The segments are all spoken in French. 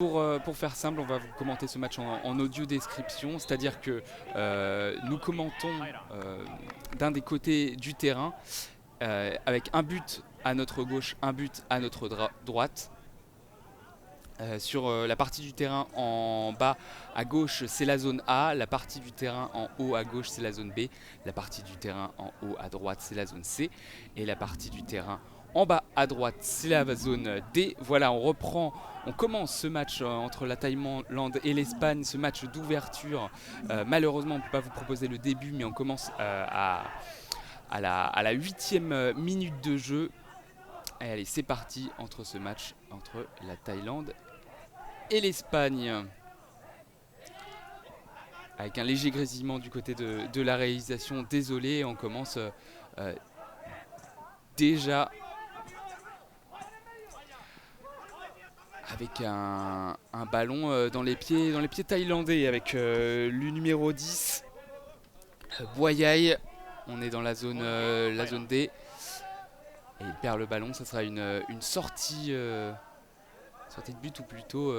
Pour faire simple, on va vous commenter ce match en audio description, c'est-à-dire que nous commentons d'un des côtés du terrain avec un but à notre gauche, un but à notre droite. Sur la partie du terrain en bas à gauche, c'est la zone A, la partie du terrain en haut à gauche, c'est la zone B, la partie du terrain en haut à droite, c'est la zone C, et la partie du terrain en bas à droite, c'est la zone D. Voilà, on commence ce match entre la Thaïlande et l'Espagne, ce match d'ouverture. Malheureusement, on ne peut pas vous proposer le début, mais on commence à la 8e minute de jeu. Et allez, c'est parti entre ce match entre la Thaïlande et l'Espagne. Avec un léger grésillement du côté de la réalisation. Désolé, on commence déjà avec un ballon dans les pieds thaïlandais avec le numéro 10, Boyai. On est dans la zone D. Et il perd le ballon, ça sera une sortie de but ou plutôt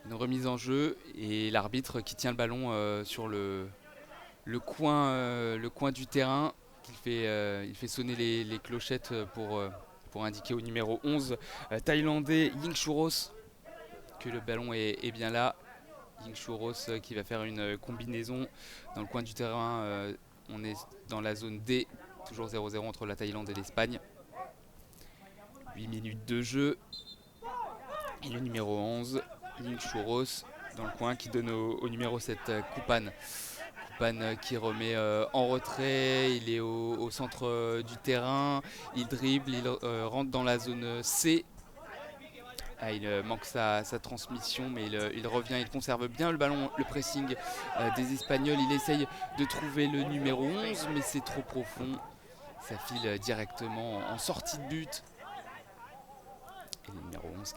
une remise en jeu. Et l'arbitre qui tient le ballon sur le coin du terrain. Il fait sonner les clochettes pour indiquer au numéro 11 thaïlandais Ying Churros que le ballon est bien là. Ying Churros qui va faire une combinaison dans le coin du terrain. On est dans la zone D, toujours 0-0 entre la Thaïlande et l'Espagne. 8 minutes de jeu. Et le numéro 11, Ying Churros, dans le coin, qui donne au numéro 7, Kupan. Kupan qui remet en retrait, il est au centre du terrain, il dribble, il rentre dans la zone C. Il manque sa transmission, mais il revient, il conserve bien le ballon, le pressing des Espagnols. Il essaye de trouver le numéro 11, mais c'est trop profond. Ça file directement en sortie de but. Et le numéro 11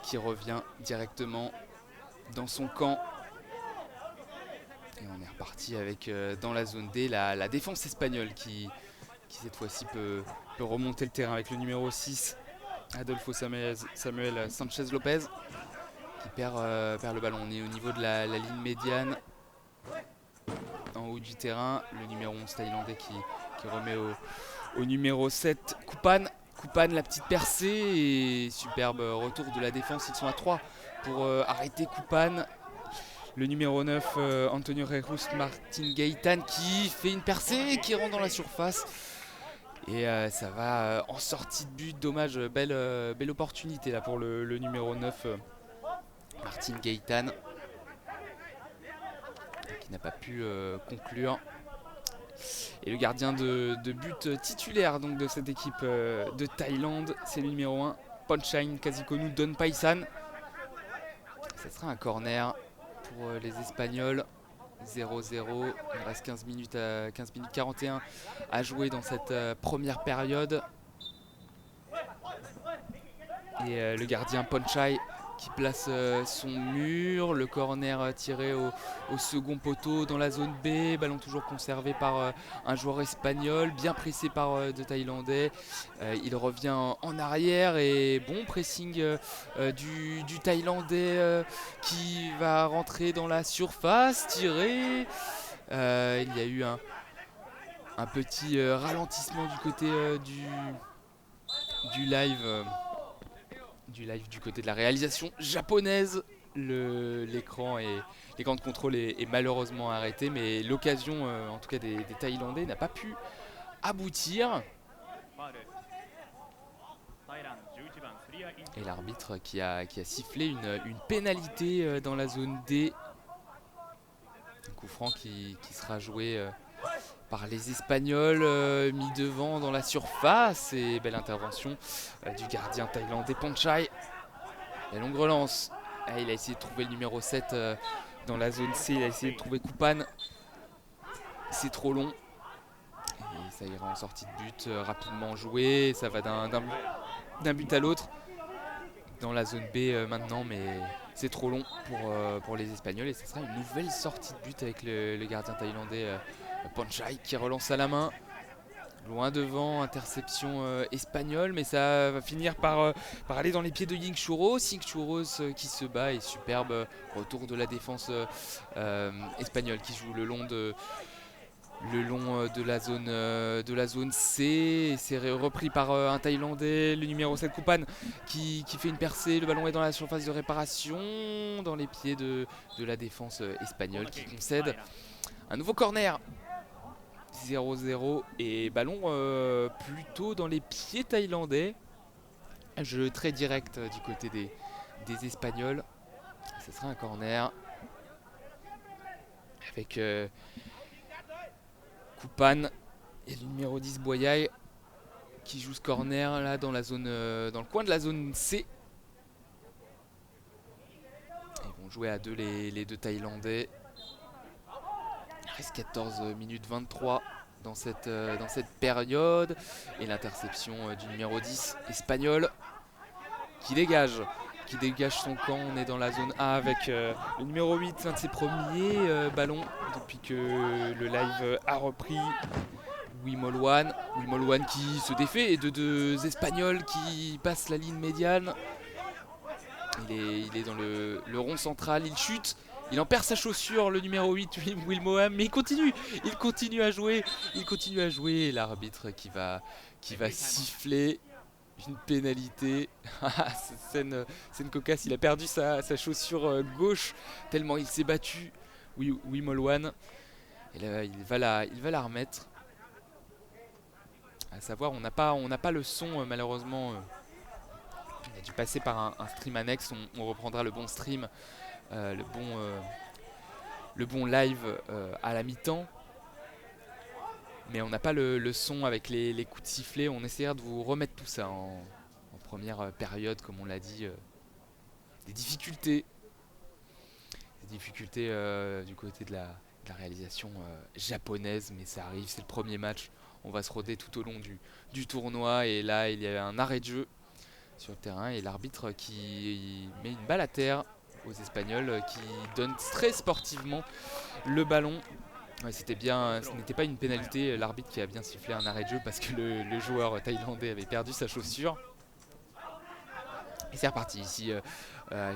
qui revient directement dans son camp. Et on est reparti avec dans la zone D la défense espagnole qui cette fois-ci peut remonter le terrain avec le numéro 6, Adolfo Samuel Sanchez Lopez, qui perd le ballon. On est au niveau de la ligne médiane, en haut du terrain. Le numéro 11 thaïlandais qui remet au numéro 7, Kupan. Kupan, la petite percée, et superbe retour de la défense. Ils sont à 3 pour arrêter Kupan. Le numéro 9, Antonio Reus Martin Gaëtan, qui fait une percée, qui rentre dans la surface. Et ça va en sortie de but. Dommage, belle opportunité là pour le numéro 9, Martin Gaëtan, qui n'a pas pu conclure. Et le gardien de but titulaire donc, de cette équipe de Thaïlande, c'est le numéro 1, Ponchain Kazikonu Donpaisan. Ça sera un corner pour les Espagnols. 0-0, il reste 15 minutes 41 à jouer dans cette première période. Et le gardien Ponchai qui place son mur, le corner tiré au second poteau dans la zone B, ballon toujours conservé par un joueur espagnol, bien pressé par deux Thaïlandais. Il revient en arrière et bon pressing du Thaïlandais qui va rentrer dans la surface, tirer. Il y a eu un petit ralentissement du côté du live. Du côté de la réalisation japonaise. L'écran de contrôle est malheureusement arrêté, mais l'occasion en tout cas des Thaïlandais n'a pas pu aboutir. Et l'arbitre qui a sifflé une pénalité dans la zone D. Un coup franc qui sera joué par les Espagnols, mis devant dans la surface. Et belle intervention du gardien thaïlandais Ponchai. La longue relance. Il a essayé de trouver le numéro 7 dans la zone C. Il a essayé de trouver Kupan. C'est trop long. Et ça ira en sortie de but, rapidement joué. Ça va d'un but à l'autre. Dans la zone B maintenant, mais c'est trop long pour les Espagnols. Et ce sera une nouvelle sortie de but avec le gardien thaïlandais Ponchai qui relance à la main. Loin devant, interception espagnole, mais ça va finir par aller dans les pieds de Ying Churros. Ying Churros qui se bat et superbe retour de la défense espagnole qui joue le long de la zone C. C'est repris par un Thaïlandais, le numéro 7 Kupan qui fait une percée. Le ballon est dans la surface de réparation, dans les pieds de la défense espagnole qui concède un nouveau corner. 0-0 et ballon plutôt dans les pieds thaïlandais. Jeu très direct du côté des Espagnols. Ce sera un corner avec Kupan et le numéro 10 Boyai qui joue ce corner là dans la zone, dans le coin de la zone C. Ils vont jouer à deux les deux Thaïlandais. Il reste 14 minutes 23 dans cette période. Et l'interception du numéro 10 espagnol qui dégage son camp. On est dans la zone A avec le numéro 8, un de ses premiers ballons depuis que le live a repris. Wimolwan qui se défait et de deux Espagnols qui passent la ligne médiane. Il est dans le rond central, il chute. Il en perd sa chaussure, le numéro 8, Wilmoham, mais il continue à jouer. L'arbitre qui va siffler une pénalité. Scène cocasse, il a perdu sa chaussure gauche tellement il s'est battu. Wilmoham. Et là, il va la remettre. À savoir, on n'a pas le son malheureusement. On a dû passer par un stream annexe. On reprendra le bon stream. Le bon live à la mi-temps, mais on n'a pas le son avec les coups de sifflet. On essaiera de vous remettre tout ça en première période, comme on l'a dit. Des difficultés du côté de la réalisation japonaise, mais ça arrive, c'est le premier match. On va se roder tout au long du tournoi, et là il y a un arrêt de jeu sur le terrain et l'arbitre qui met une balle à terre aux Espagnols, qui donne très sportivement le ballon. Ouais, c'était bien, ce n'était pas une pénalité, l'arbitre qui a bien sifflé un arrêt de jeu parce que le joueur thaïlandais avait perdu sa chaussure. Et c'est reparti ici,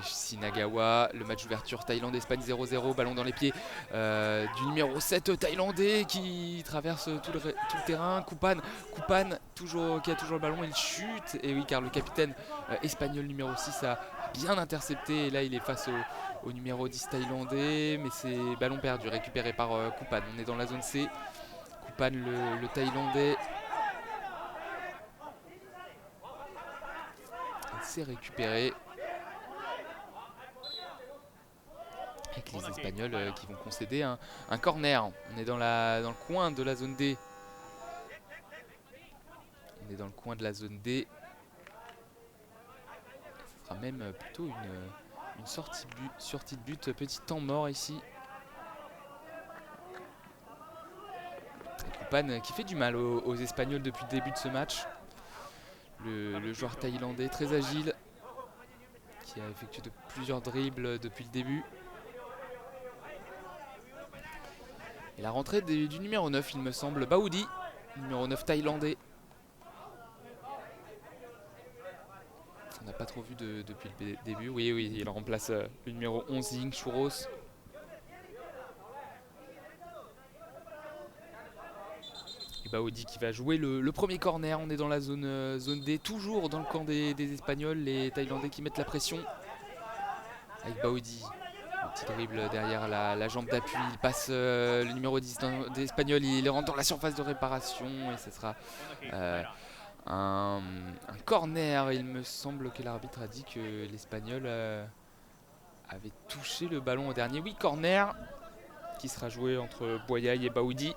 Shinagawa, le match d'ouverture Thaïlande-Espagne 0-0, ballon dans les pieds du numéro 7 thaïlandais qui traverse tout le terrain. Kupan qui a toujours le ballon, il chute, et oui, car le capitaine espagnol numéro 6 a bien intercepté, et là il est face au numéro 10 thaïlandais, mais c'est ballon perdu, récupéré par Kupan. On est dans la zone C, Kupan le thaïlandais. C'est récupéré avec les Espagnols qui vont concéder un corner. On est dans le coin de la zone D. Ce sera même plutôt une sortie de but, petit temps mort ici. Kupan qui fait du mal aux Espagnols depuis le début de ce match. Le joueur thaïlandais très agile qui a effectué plusieurs dribbles depuis le début. Et la rentrée du numéro 9, il me semble, Baoudi, numéro 9 thaïlandais. On n'a pas trop vu depuis le début. Oui, il remplace le numéro 11, Ying Churros. Et Baoudi qui va jouer le premier corner. On est dans la zone D, toujours dans le camp des Espagnols. Les Thaïlandais qui mettent la pression. Avec Baoudi, un petit dribble derrière la jambe d'appui. Il passe le numéro 10 des Espagnols. Il rentre dans la surface de réparation. Et ce sera un corner. Il me semble que l'arbitre a dit que l'Espagnol avait touché le ballon au dernier. Oui, corner qui sera joué entre Boyai et Baoudi.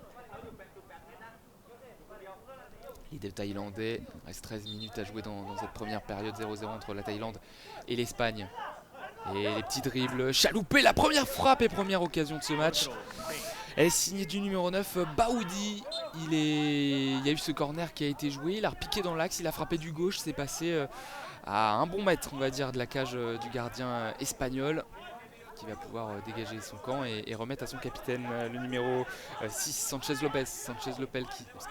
Les deux Thaïlandais, il reste 13 minutes à jouer dans cette première période 0-0 entre la Thaïlande et l'Espagne. Et les petits dribbles, chaloupé, la première frappe et première occasion de ce match. Elle est signée du numéro 9, Baoudi. Il y a eu ce corner qui a été joué, il a repiqué dans l'axe, il a frappé du gauche, c'est passé à un bon mètre, on va dire, de la cage du gardien espagnol, qui va pouvoir dégager son camp et remettre à son capitaine, le numéro 6, Sanchez Lopez. Sanchez Lopez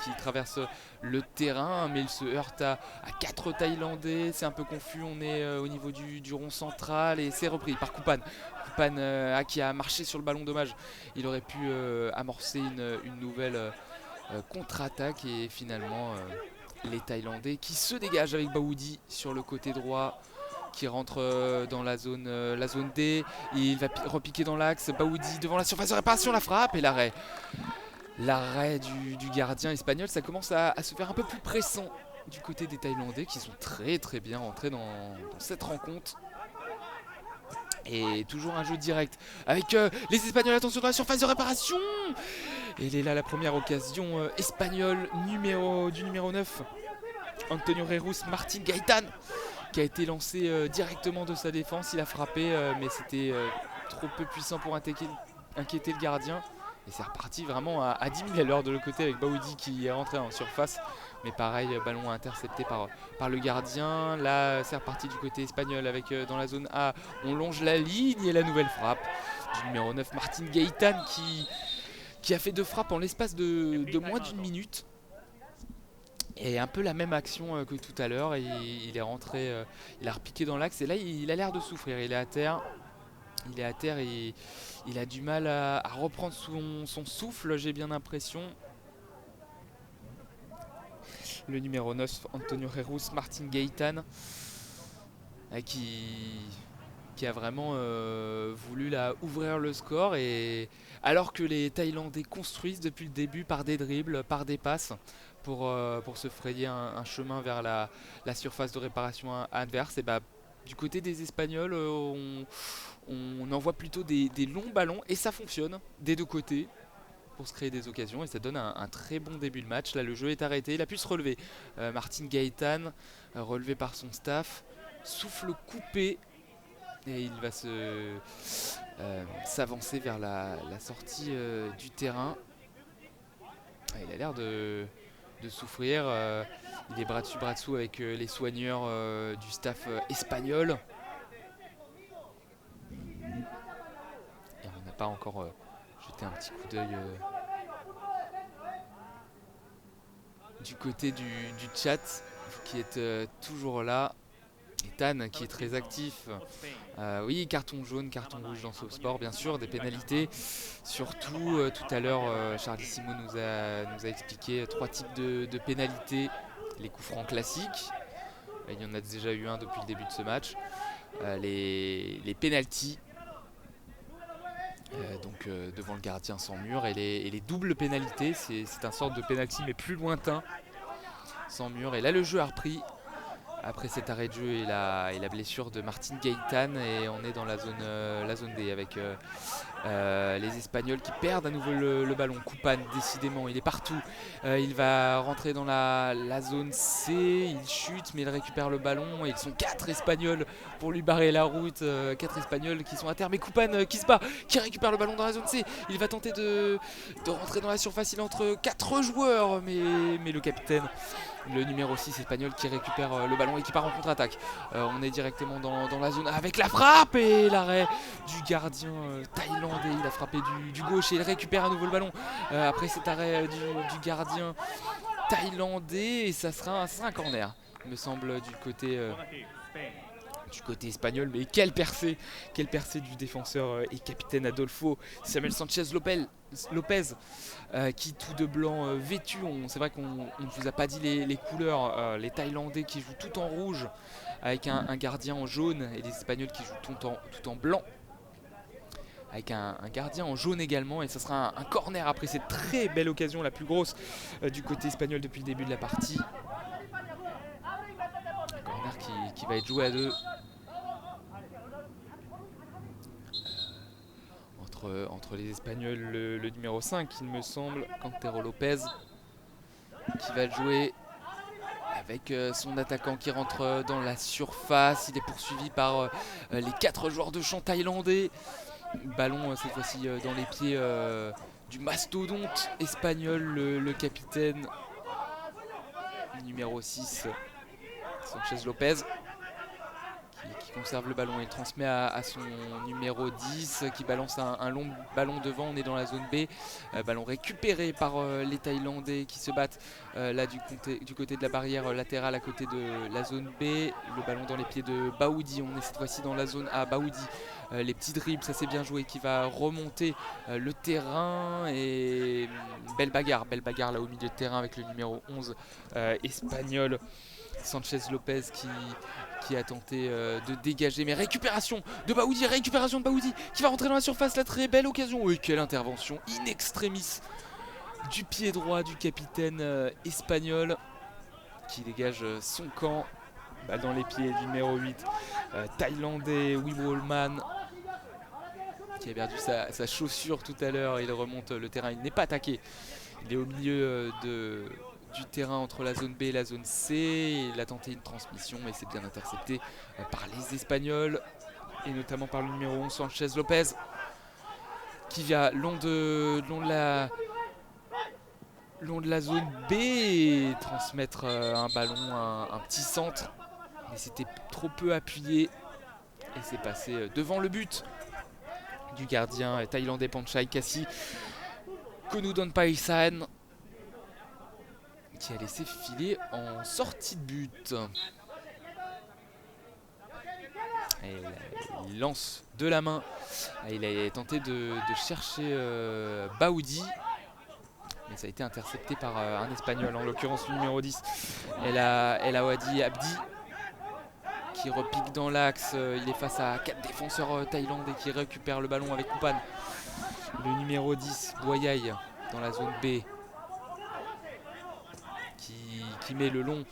qui traverse le terrain, mais il se heurte à 4 Thaïlandais. C'est un peu confus, on est au niveau du rond central et c'est repris par Kupan. Kupan qui a marché sur le ballon, dommage. Il aurait pu amorcer une nouvelle contre-attaque et finalement les Thaïlandais qui se dégagent avec Baoudi sur le côté droit, qui rentre dans la zone D. Il va repiquer dans l'axe. Baoudi devant la surface de réparation, la frappe et l'arrêt. L'arrêt du gardien espagnol, ça commence à se faire un peu plus pressant du côté des Thaïlandais qui sont très très bien rentrés dans cette rencontre. Et toujours un jeu direct avec les Espagnols, attention dans la surface de réparation. Et il est là la première occasion espagnole du numéro 9. Antonio Reus Martin Gaitán qui a été lancé directement de sa défense. Il a frappé mais c'était trop peu puissant pour inquiéter le gardien. Et c'est reparti vraiment à 10 000 à l'heure de l'autre côté avec Baoudi qui est rentré en surface. Mais pareil, ballon intercepté par le gardien. Là, c'est reparti du côté espagnol avec dans la zone A. On longe la ligne et la nouvelle frappe du numéro 9, Martin Gaitán, qui a fait 2 frappes en l'espace de moins d'une minute. Et un peu la même action que tout à l'heure. Il est rentré, il a repiqué dans l'axe. Et là, il a l'air de souffrir. Il est à terre. Et il a du mal à reprendre son souffle, j'ai bien l'impression. Le numéro 9, Antonio Reus Martin Gaitán, qui a vraiment voulu ouvrir le score. Et alors que les Thaïlandais construisent depuis le début par des dribbles, par des passes, pour se frayer un chemin vers la surface de réparation adverse, et bah, du côté des Espagnols, on envoie plutôt des longs ballons et ça fonctionne des deux côtés pour se créer des occasions et ça donne un très bon début de match. Là, le jeu est arrêté, il a pu se relever. Martin Gaitán, relevé par son staff, souffle coupé et il va s'avancer vers la sortie du terrain. Il a l'air de souffrir. Il est bras dessus bras dessous avec les soigneurs du staff espagnol. Et on n'a pas encore jeté un petit coup d'œil du côté du chat qui est toujours là. Et Tan qui est très actif. Oui, carton jaune, carton rouge dans SoFootBall, bien sûr, des pénalités. Surtout, tout à l'heure, Charlie Simon nous a expliqué 3 types de pénalités. Les coups francs classiques, il y en a déjà eu un depuis le début de ce match. Les pénalties, donc devant le gardien sans mur, et les doubles pénalités, c'est un sorte de pénalty mais plus lointain, sans mur. Et là, le jeu a repris après cet arrêt de jeu et la blessure de Martin Gaitán, et on est dans la zone D avec les Espagnols qui perdent à nouveau le ballon. Kupan, décidément, il est partout. Il va rentrer dans la zone C, il chute mais il récupère le ballon et ils sont 4 Espagnols pour lui barrer la route. 4 Espagnols qui sont à terre, mais Kupan qui se bat, qui récupère le ballon dans la zone C. Il va tenter de rentrer dans la surface, il est entre 4 joueurs, mais le capitaine, le numéro 6 espagnol, qui récupère le ballon et qui part en contre-attaque. On est directement dans la zone avec la frappe et l'arrêt du gardien thaïlandais. Il a frappé du gauche et il récupère à nouveau le ballon après cet arrêt du gardien thaïlandais. Et ça sera un corner, il me semble, du côté espagnol. Mais quelle percée du défenseur et capitaine Adolfo Samuel Sanchez Lopez, qui tout de blanc vêtu. C'est vrai qu'on ne vous a pas dit les couleurs. Les Thaïlandais qui jouent tout en rouge avec un gardien en jaune, et les Espagnols qui jouent tout en blanc avec un gardien en jaune également. Et ça sera un corner après cette très belle occasion, la plus grosse du côté espagnol depuis le début de la partie. Un corner qui va être joué à 2 entre les Espagnols, le numéro 5 il me semble, Cantero Lopez, qui va le jouer avec son attaquant qui rentre dans la surface. Il est poursuivi par les 4 joueurs de champ thaïlandais. Ballon cette fois-ci dans les pieds du mastodonte espagnol, le capitaine numéro 6 Sanchez Lopez, qui qui conserve le ballon et le transmet à son numéro 10 qui balance un long ballon devant. On est dans la zone B. Ballon récupéré par les Thaïlandais qui se battent là du côté de la barrière latérale à côté de la zone B. Le ballon dans les pieds de Baoudi. On est cette fois-ci dans la zone A. Baoudi, les petits dribbles, ça c'est bien joué, qui va remonter le terrain et belle bagarre là au milieu de terrain avec le numéro 11 espagnol Sanchez Lopez qui a tenté de dégager, mais récupération de Baoudi qui va rentrer dans la surface, la très belle occasion. Oui, quelle intervention in extremis du pied droit du capitaine espagnol qui dégage son camp. Balle dans les pieds du numéro 8 thaïlandais Wibolman qui a perdu sa chaussure tout à l'heure. Il remonte le terrain, il n'est pas attaqué, il est au milieu du terrain entre la zone B et la zone C. Il a tenté une transmission mais c'est bien intercepté par les Espagnols et notamment par le numéro 11 Sanchez Lopez qui vient long de la zone B et transmettre un ballon, un petit centre, mais c'était trop peu appuyé et c'est passé devant le but du gardien thaïlandais Panchai Kassi Konudon Paisan qui a laissé filer en sortie de but. Et il lance de la main. Il a tenté de chercher Baoudi, mais ça a été intercepté par un Espagnol, en l'occurrence le numéro 10 El Awadi Abdi, qui repique dans l'axe. Il est face à 4 défenseurs thaïlandais qui récupèrent le ballon avec Kupan. Le numéro 10 Boyai dans la zone B qui met le long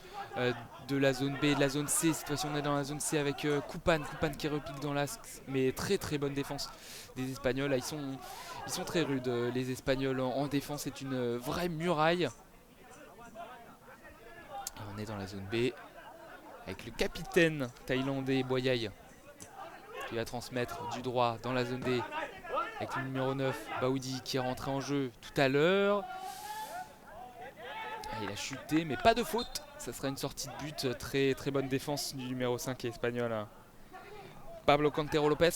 de la zone B et de la zone C. Cette fois-ci on est dans la zone C avec Kupan qui repique dans l'axe, mais très très bonne défense des Espagnols. Là, ils sont très rudes, les Espagnols en défense, c'est une vraie muraille. Et on est dans la zone B avec le capitaine thaïlandais Boyai qui va transmettre du droit dans la zone D avec le numéro 9 Baoudi qui est rentré en jeu tout à l'heure. Il a chuté mais pas de faute, ça sera une sortie de but. Très très bonne défense du numéro 5 espagnol Pablo Cantero Lopez.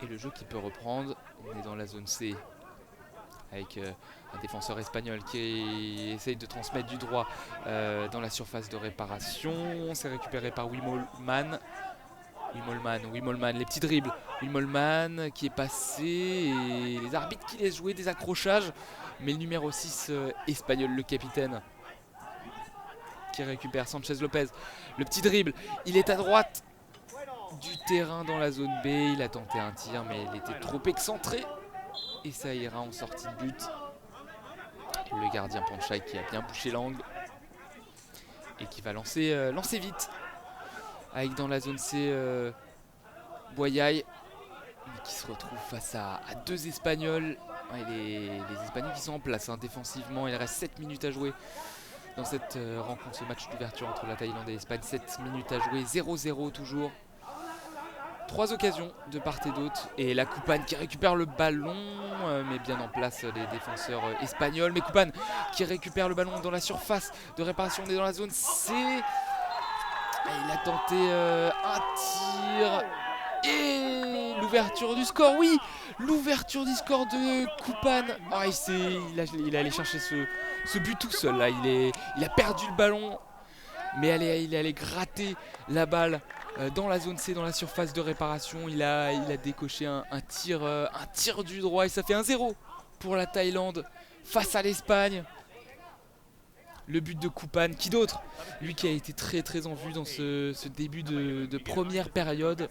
Et le jeu qui peut reprendre. On est dans la zone C avec un défenseur espagnol qui essaye de transmettre du droit dans la surface de réparation. C'est récupéré par Wibolman, les petits dribbles. Wibolman qui est passé et les arbitres qui laissent jouer des accrochages. Mais le numéro 6 espagnol, le capitaine, qui récupère Sanchez Lopez. Le petit dribble, il est à droite du terrain dans la zone B. Il a tenté un tir mais il était trop excentré. Et ça ira en sortie de but. Le gardien Panchai qui a bien bouché l'angle et qui va lancer vite. Avec dans la zone C Boyai qui se retrouve face à 2 Espagnols. Les Espagnols qui sont en place défensivement. Il reste 7 minutes à jouer dans cette rencontre, ce match d'ouverture entre la Thaïlande et l'Espagne. 7 minutes à jouer, 0-0 toujours. 3 occasions de part et d'autre. Et la Kupan qui récupère le ballon, mais bien en place les défenseurs espagnols. Mais Kupan qui récupère le ballon dans la surface de réparation. On est dans la zone C. Et il a tenté un tir. Et l'ouverture du score, oui, l'ouverture du score de Kupan. Il est allé chercher ce but tout seul là. Il a perdu le ballon, mais il est allé gratter la balle dans la zone C, dans la surface de réparation. Il a décoché un tir du droit et ça fait 1-0 pour la Thaïlande face à l'Espagne. Le but de Kupan, qui d'autre, lui qui a été très très en vue dans ce début de première période.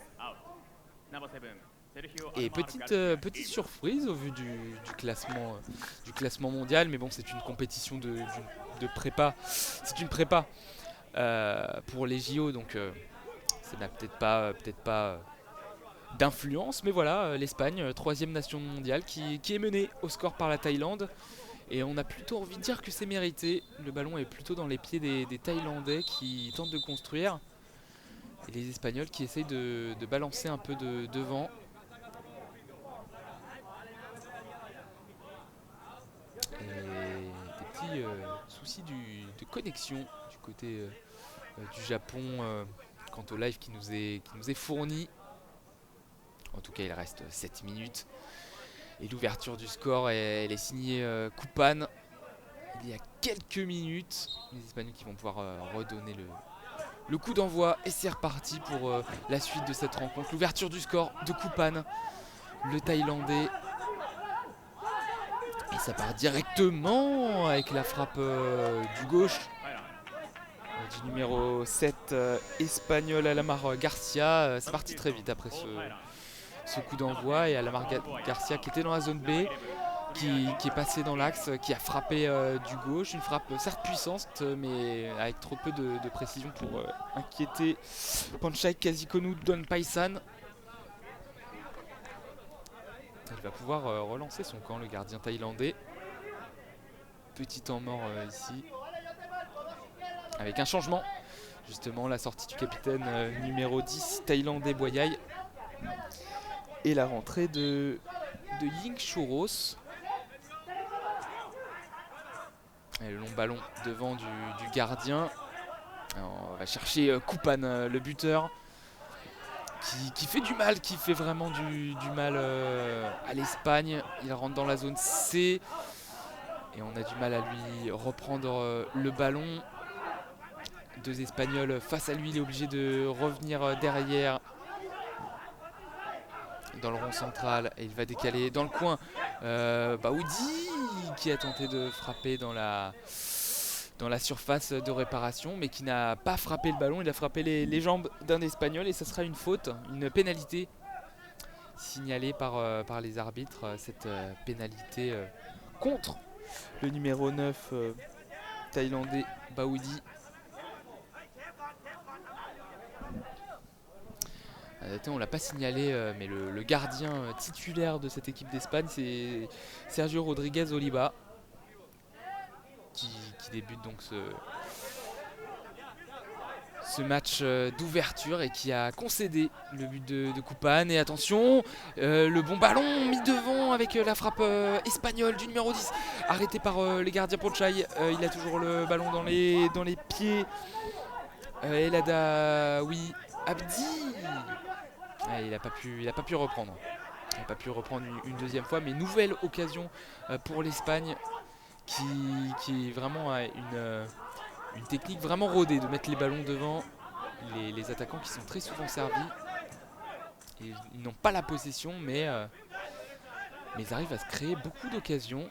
Et petite surprise au vu du classement mondial, mais bon, c'est une compétition de prépa. C'est une prépa pour les JO, donc ça n'a peut-être pas d'influence, mais voilà, l'Espagne, 3e nation mondiale, qui est menée au score par la Thaïlande. Et on a plutôt envie de dire que c'est mérité. Le ballon est plutôt dans les pieds des Thaïlandais qui tentent de construire. Et les Espagnols qui essayent de balancer un peu devant. Et des petits soucis de connexion du côté du Japon quant au live qui nous est fourni. En tout cas, il reste 7 minutes. Et l'ouverture du score, elle est signée Kupan. Il y a quelques minutes. Les Espagnols qui vont pouvoir redonner le coup d'envoi. Et c'est reparti pour la suite de cette rencontre. L'ouverture du score de Kupan, le Thaïlandais. Et ça part directement avec la frappe du gauche du numéro 7 espagnol Alamar Garcia. C'est parti très vite après ce coup d'envoi. Et Alamar Garcia qui était dans la zone B, qui est passé dans l'axe, qui a frappé du gauche. Une frappe certes puissante, mais avec trop peu de précision pour inquiéter Panchai Kazikonu Don Paisan. Il va pouvoir relancer son camp, le gardien thaïlandais. Petit temps mort ici. Avec un changement. Justement, la sortie du capitaine numéro 10 thaïlandais Boyai. Et la rentrée de Ying Chouros. Et le long ballon devant du gardien. Alors, on va chercher Kupan, le buteur. Qui fait du mal, qui fait vraiment du mal à l'Espagne. Il rentre dans la zone C. Et on a du mal à lui reprendre le ballon. Deux Espagnols face à lui, il est obligé de revenir derrière. Dans le rond central, et il va décaler dans le coin. Baoudi qui a tenté de frapper dans la surface de réparation, mais qui n'a pas frappé le ballon. Il a frappé les jambes d'un Espagnol et ça sera une faute, une pénalité signalée par les arbitres. Cette pénalité contre le numéro 9 thaïlandais Baoudi. On ne l'a pas signalé, mais le gardien titulaire de cette équipe d'Espagne, c'est Sergio Rodriguez Oliva, qui débute donc ce match d'ouverture et qui a concédé le but de Kupan. Et attention, le bon ballon mis devant avec la frappe espagnole du numéro 10, arrêté par les gardiens Panchai. Il a toujours le ballon dans les pieds. El Adaoui Abdi. Il n'a pas pu reprendre. Il n'a pas pu reprendre une deuxième fois, mais nouvelle occasion pour l'Espagne qui vraiment a une technique vraiment rodée de mettre les ballons devant. Les attaquants qui sont très souvent servis. Et ils n'ont pas la possession, mais ils arrivent à se créer beaucoup d'occasions.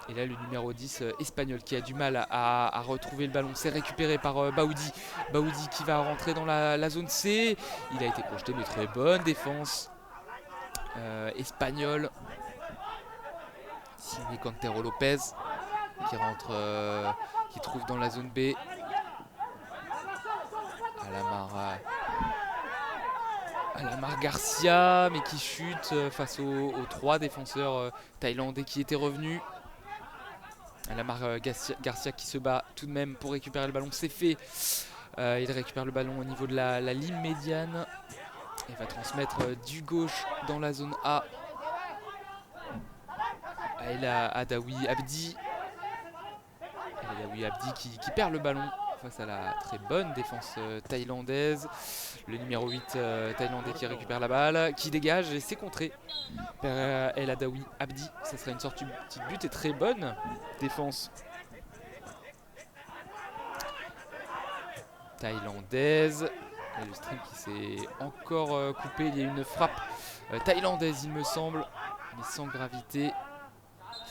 Et là, le numéro 10 espagnol qui a du mal à retrouver le ballon, c'est récupéré par Baoudi. Baoudi qui va rentrer dans la zone C. Il a été projeté, mais très bonne défense espagnole. Signé Cantero Lopez qui rentre, qui trouve dans la zone B. Alamar Garcia, mais qui chute face aux trois défenseurs thaïlandais qui étaient revenus. Alamar Garcia qui se bat tout de même pour récupérer le ballon, c'est fait. Il récupère le ballon au niveau de la ligne médiane. Il va transmettre du gauche dans la zone A. Il a Adaoui Abdi. Adaoui Abdi qui perd le ballon face à la très bonne défense thaïlandaise. Le numéro 8 thaïlandais qui récupère la balle, qui dégage et c'est contré par El Adaoui Abdi. Ça sera une sortie de petit but et très bonne défense thaïlandaise. Et le stream qui s'est encore coupé. Il y a une frappe thaïlandaise, il me semble, mais sans gravité.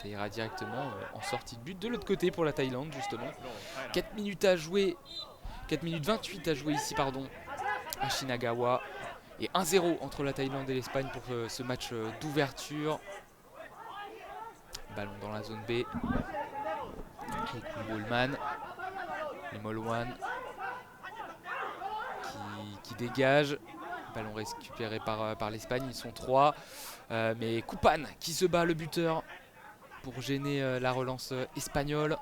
Ça ira directement en sortie de but de l'autre côté pour la Thaïlande, justement. 4 minutes à jouer. 4 minutes 28 à jouer ici, pardon, à Shinagawa. Et 1-0 entre la Thaïlande et l'Espagne pour ce match d'ouverture. Ballon dans la zone B. Et Molwan qui dégage. Ballon récupéré par l'Espagne. Ils sont 3. Mais Kupan qui se bat, le buteur, pour gêner la relance espagnole.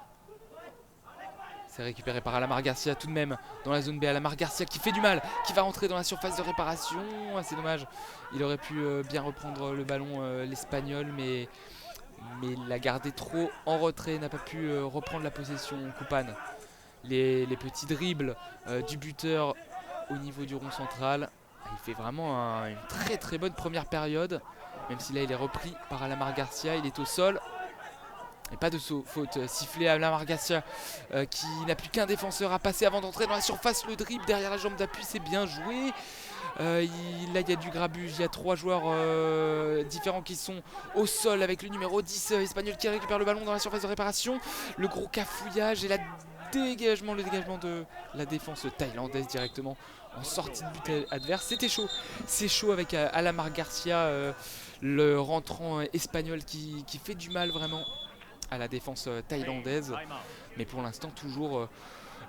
C'est récupéré par Alamar Garcia tout de même dans la zone B. Alamar Garcia qui fait du mal, qui va rentrer dans la surface de réparation. C'est dommage, il aurait pu bien reprendre le ballon l'Espagnol, mais il l'a gardé trop en retrait, n'a pas pu reprendre la possession. Kupan les petits dribbles du buteur au niveau du rond central. Il fait vraiment une très très bonne première période, même si là il est repris par Alamar Garcia, il est au sol. Et pas de faute sifflée à Alamar Garcia qui n'a plus qu'un défenseur à passer avant d'entrer dans la surface. Le dribble derrière la jambe d'appui, c'est bien joué. Là il y a du grabuge, il y a 3 joueurs différents qui sont au sol avec le numéro 10 espagnol qui récupère le ballon dans la surface de réparation. Le gros cafouillage et le dégagement de la défense thaïlandaise directement en sortie de but adverse. C'était chaud, c'est chaud avec Alamar Garcia, le rentrant espagnol qui fait du mal vraiment à la défense thaïlandaise. Mais pour l'instant toujours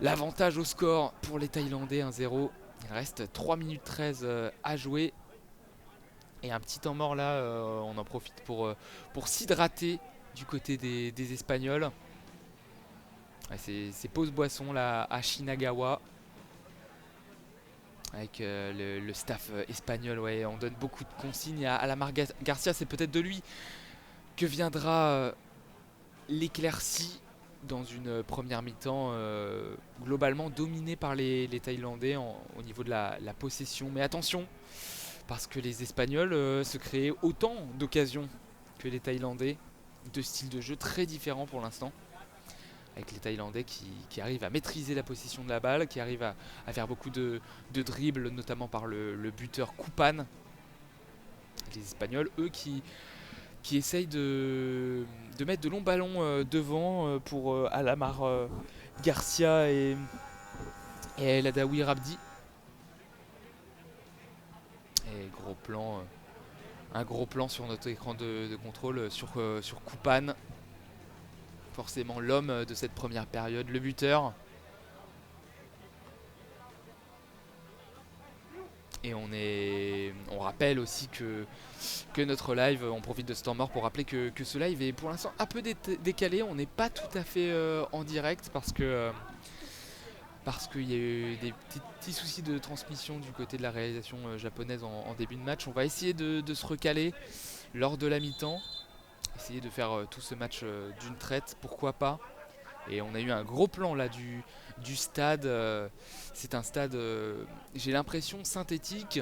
l'avantage au score pour les Thaïlandais, 1-0. Il reste 3 minutes 13 à jouer. Et un petit temps mort là, on en profite pour s'hydrater du côté des Espagnols. Ouais, c'est pause boisson là à Shinagawa. Avec le staff espagnol, ouais, on donne beaucoup de consignes à Alamar Garcia. C'est peut-être de lui que viendra l'éclaircie dans une première mi-temps globalement dominée par les Thaïlandais au niveau de la possession. Mais attention, parce que les Espagnols se créent autant d'occasions que les Thaïlandais, de styles de jeu très différents pour l'instant. Avec les Thaïlandais qui arrivent à maîtriser la possession de la balle, qui arrivent à faire beaucoup de dribbles, notamment par le buteur Kupan. Les Espagnols, eux, qui essayent de mettre de longs ballons devant pour Alamar Garcia et El Adawi Rabdi. Et un gros plan sur notre écran de contrôle sur Kupan. Forcément l'homme de cette première période, le buteur. Et on rappelle aussi que notre live, on profite de ce temps mort pour rappeler que ce live est pour l'instant un peu décalé. On n'est pas tout à fait en direct parce qu'il y a eu des petits soucis de transmission du côté de la réalisation japonaise en début de match. On va essayer de se recaler lors de la mi-temps. Essayer de faire tout ce match d'une traite, pourquoi pas. Et on a eu un gros plan là du stade. C'est un stade, j'ai l'impression, synthétique,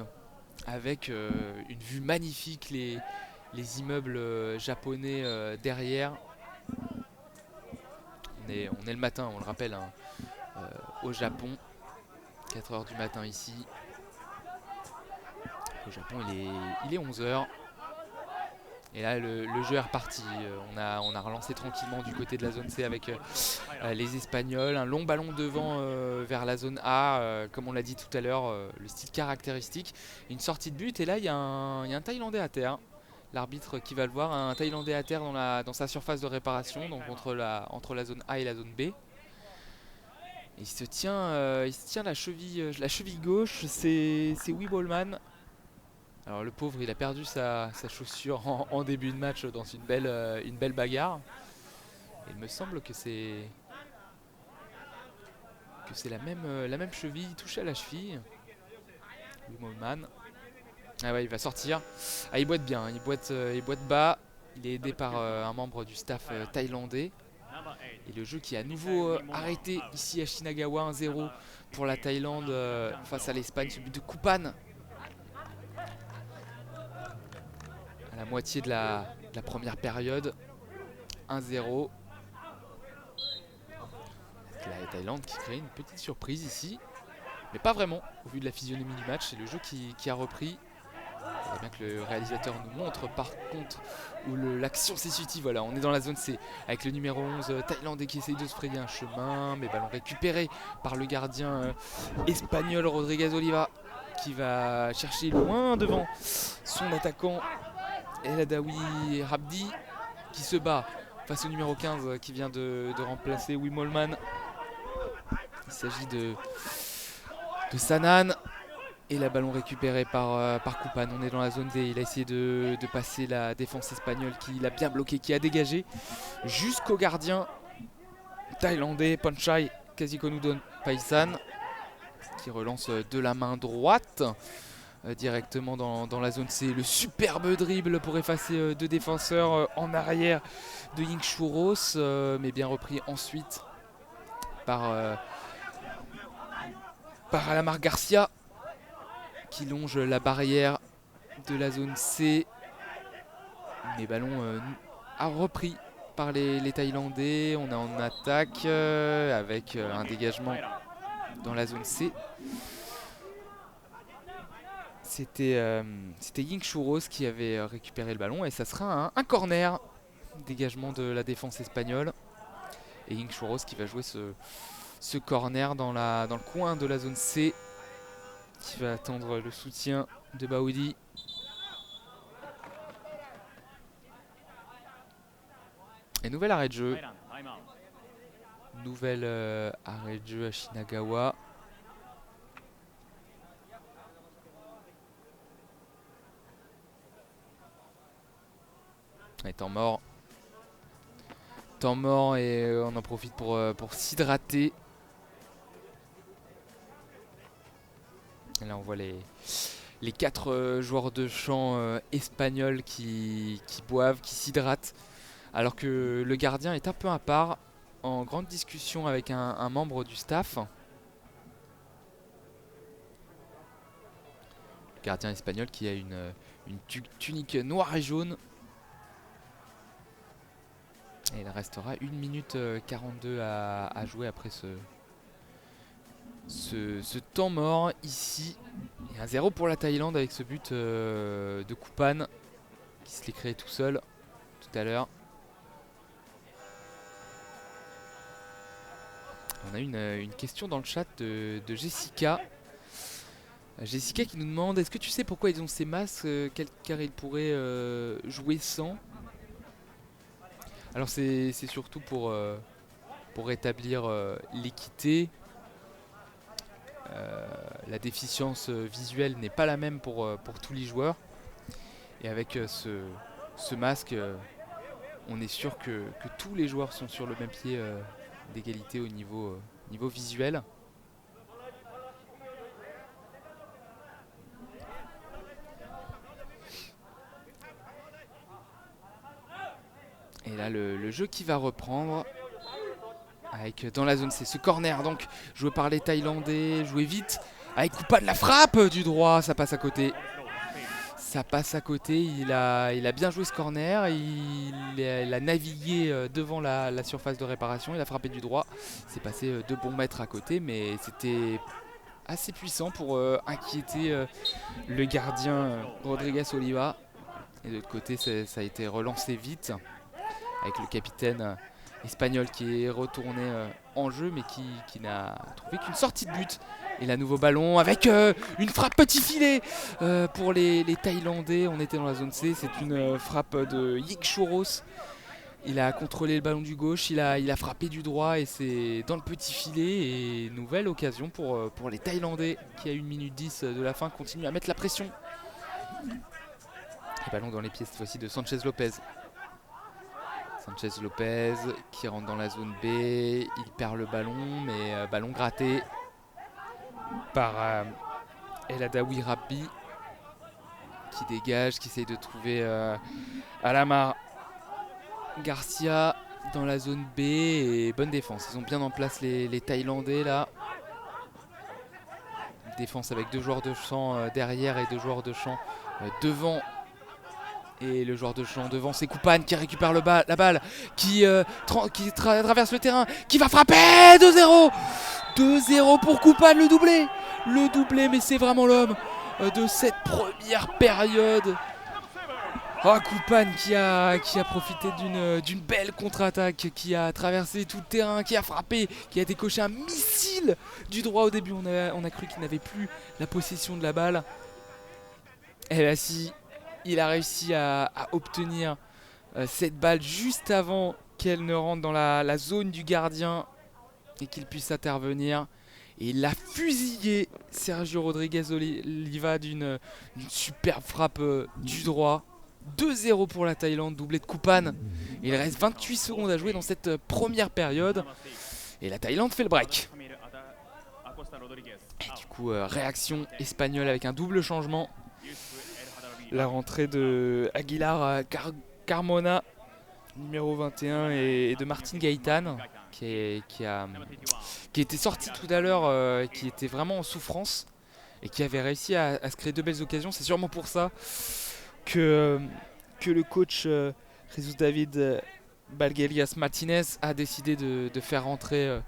avec une vue magnifique, les immeubles japonais derrière. On est le matin, on le rappelle, hein, au Japon. 4h du matin ici. Au Japon, il est 11h. Et là le jeu est reparti, on a relancé tranquillement du côté de la zone C avec les Espagnols. Un long ballon devant vers la zone A, comme on l'a dit tout à l'heure, le style caractéristique. Une sortie de but et là il y a un Thaïlandais à terre. L'arbitre qui va le voir, un Thaïlandais à terre dans sa surface de réparation, donc entre la zone A et la zone B. Et il se tient la cheville gauche, c'est Wibolman. Alors le pauvre, il a perdu sa chaussure en début de match dans une belle bagarre. Et il me semble que c'est la même cheville touchée à la cheville. Wibolman. Ah ouais, il va sortir. Ah, il boite bien, il boite bas. Il est aidé par un membre du staff thaïlandais. Et le jeu qui est à nouveau arrêté ici à Shinagawa, 1-0 pour la Thaïlande face à l'Espagne. Ce but de Kupan à la moitié de la première période. 1-0. La Thaïlande qui crée une petite surprise ici. Mais pas vraiment, au vu de la physionomie du match. C'est le jeu qui a repris. Il faudrait bien que le réalisateur nous montre par contre où l'action s'est située. Voilà, on est dans la zone C avec le numéro 11 thaïlandais qui essaye de se frayer un chemin. Mais ballon récupéré par le gardien espagnol Rodriguez Oliva qui va chercher loin devant son attaquant El Adawi Rabdi qui se bat face au numéro 15 qui vient de remplacer Wibolman. Il s'agit de Sanan. Et la ballon récupéré par Kupan. On est dans la zone D. Il a essayé de passer la défense espagnole qui l'a bien bloqué, qui a dégagé jusqu'au gardien thaïlandais Ponchai Kazikonudon Paisan qui relance de la main droite directement dans la zone C. Le superbe dribble pour effacer deux défenseurs en arrière de Ying Churros, mais bien repris ensuite par Alamar Garcia qui longe la barrière de la zone C. Mais ballon a repris par les Thaïlandais. On est en attaque avec un dégagement dans la zone C. C'était Ying Churros qui avait récupéré le ballon et ça sera un corner. Dégagement de la défense espagnole. Et Ying Churros qui va jouer ce corner dans le coin de la zone C. Qui va attendre le soutien de Baoudi. Et nouvel arrêt de jeu. Nouvel arrêt de jeu à Shinagawa. Et temps mort. Temps mort et on en profite pour s'hydrater. Et là on voit les 4 joueurs de champ espagnols qui boivent, qui s'hydratent. Alors que le gardien est un peu à part, en grande discussion avec un membre du staff. Le gardien espagnol qui a une tunique noire et jaune. Et il restera 1 minute 42 à jouer après ce temps mort ici. Et 1-0 pour la Thaïlande avec ce but de Kupan qui se l'est créé tout seul tout à l'heure. On a une question dans le chat de Jessica. Jessica qui nous demande: est-ce que tu sais pourquoi ils ont ces masques car ils pourraient jouer sans? Alors c'est surtout pour rétablir l'équité. La déficience visuelle n'est pas la même pour tous les joueurs. Et avec ce masque, on est sûr que tous les joueurs sont sur le même pied d'égalité au niveau visuel. Et là le jeu qui va reprendre avec dans la zone C ce corner donc joué par les Thaïlandais, joué vite avec Kupan, la frappe du droit, ça passe à côté. Ça passe à côté, il a bien joué ce corner, il a navigué devant la surface de réparation, il a frappé du droit. C'est passé 2 bons mètres à côté, mais c'était assez puissant pour inquiéter le gardien Rodriguez Oliva. Et de l'autre côté, ça a été relancé vite avec le capitaine espagnol qui est retourné en jeu, mais qui n'a trouvé qu'une sortie de but. Et là, nouveau ballon avec une frappe petit filet pour les Thaïlandais. On était dans la zone C, c'est une frappe de Ying Churros. Il a contrôlé le ballon du gauche, il a frappé du droit et c'est dans le petit filet. Et nouvelle occasion pour les Thaïlandais qui à 1 minute 10 de la fin continuent à mettre la pression. Et ballon dans les pieds cette fois-ci de Sanchez Lopez. Sanchez Lopez qui rentre dans la zone B, il perd le ballon, mais ballon gratté par El Adawi Rabbi qui dégage, qui essaye de trouver Alamar Garcia dans la zone B et bonne défense. Ils ont bien en place les Thaïlandais là. Défense avec 2 joueurs de champ derrière et 2 joueurs de champ devant. Et le joueur de champ devant, c'est Kupan qui récupère la balle, qui traverse le terrain, qui va frapper. 2-0 2-0 pour Kupan, le doublé, mais c'est vraiment l'homme de cette première période. Oh, Kupan qui a profité d'une belle contre-attaque, qui a traversé tout le terrain, qui a frappé, qui a décoché un missile du droit au début. On a cru qu'il n'avait plus la possession de la balle. Et là, si il a réussi à obtenir cette balle juste avant qu'elle ne rentre dans la zone du gardien et qu'il puisse intervenir. Et il a fusillé Sergio Rodriguez Oliva d'une superbe frappe du droit. 2-0 pour la Thaïlande, doublé de Kupan. Il reste 28 secondes à jouer dans cette première période. Et la Thaïlande fait le break. Et du coup, réaction espagnole avec un double changement. La rentrée de Aguilar Carmona, numéro 21, et de Martin Gaëtan. qui était sorti tout à l'heure, qui était vraiment en souffrance et qui avait réussi à se créer de belles occasions. C'est sûrement pour ça que, que le coach Jesus David Balguelias Martinez a décidé de faire rentrer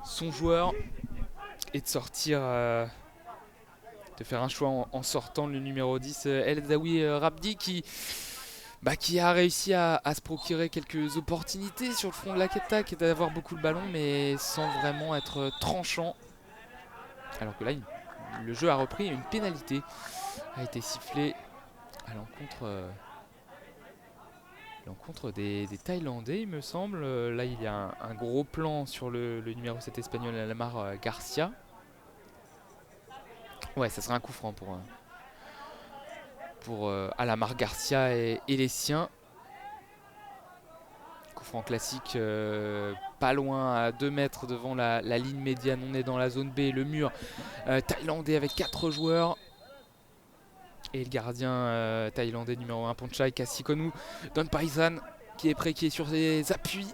son joueur et de sortir, de faire un choix en sortant le numéro 10, El Zawi Rabdi, qui a réussi à se procurer quelques opportunités sur le front de l'attaque et d'avoir beaucoup le ballon, mais sans vraiment être tranchant. Alors que là, le jeu a repris et une pénalité a été sifflée à l'encontre des Thaïlandais, il me semble. Là, il y a un gros plan sur le numéro 7 espagnol, Alamar Garcia. Ouais, ça serait un coup franc pour Alamar Garcia et les siens. Coup franc classique, pas loin, à 2 mètres devant la ligne médiane. On est dans la zone B, le mur thaïlandais avec 4 joueurs. Et le gardien thaïlandais numéro 1, Ponchai Kassikonu, Don Paisan, qui est prêt, qui est sur ses appuis.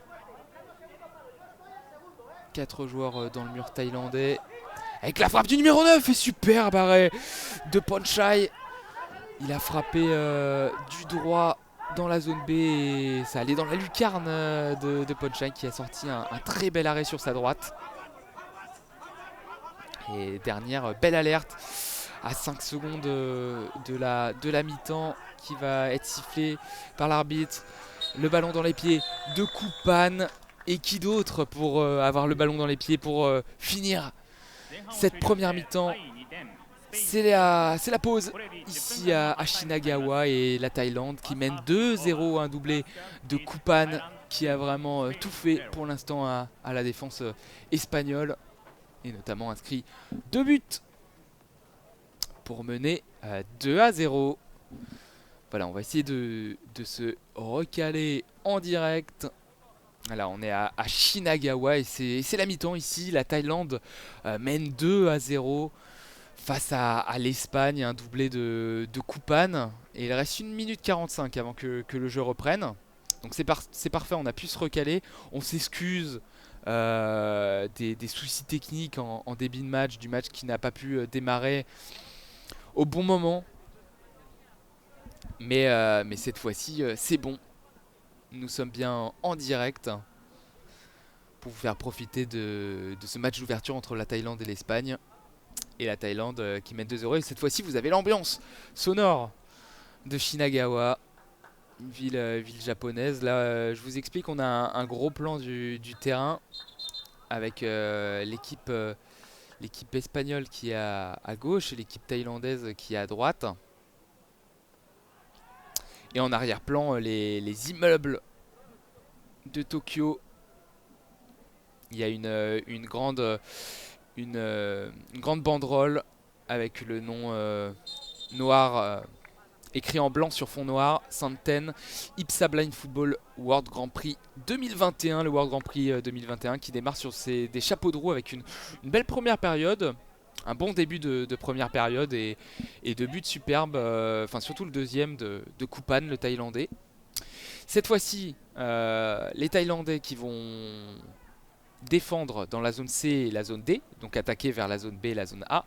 4 joueurs dans le mur thaïlandais. Avec la frappe du numéro 9, et superbe arrêt de Ponchai. Il a frappé du droit dans la zone B et ça allait dans la lucarne de Ponchai, qui a sorti un très bel arrêt sur sa droite. Et dernière belle alerte à 5 secondes de la mi-temps qui va être sifflée par l'arbitre. Le ballon dans les pieds de Koupane. Et qui d'autre pour avoir le ballon dans les pieds pour finir cette première mi-temps. C'est la pause ici à Shinagawa, et la Thaïlande qui mène 2-0, un doublé de Koupane qui a vraiment tout fait pour l'instant à la défense espagnole, et notamment inscrit 2 buts pour mener 2-0. Voilà, on va essayer de se recaler en direct. Voilà, on est à Shinagawa et c'est la mi-temps ici. La Thaïlande mène 2-0 face à l'Espagne, un doublé de Koupane. Et il reste 1 minute 45 avant que le jeu reprenne. Donc c'est parfait, on a pu se recaler. On s'excuse des soucis techniques en début de match, du match qui n'a pas pu démarrer au bon moment. Mais cette fois-ci, c'est bon. Nous sommes bien en direct pour vous faire profiter de ce match d'ouverture entre la Thaïlande et l'Espagne. Et la Thaïlande qui mène 2-0. Et cette fois-ci, vous avez l'ambiance sonore de Shinagawa, une ville japonaise. Là, je vous explique, on a un gros plan du terrain avec l'équipe espagnole qui est à gauche et l'équipe thaïlandaise qui est à droite. Et en arrière-plan, les immeubles de Tokyo. Il y a une grande banderole avec le nom noir écrit en blanc sur fond noir, Santen Ipsa Blind Football World Grand Prix 2021, le World Grand Prix 2021 qui démarre sur des chapeaux de roue avec une belle première période. Un bon début de première période et 2 buts superbes, enfin surtout le deuxième de Koupane, le Thaïlandais. Cette fois-ci, les Thaïlandais qui vont défendre dans la zone C et la zone D, donc attaquer vers la zone B et la zone A,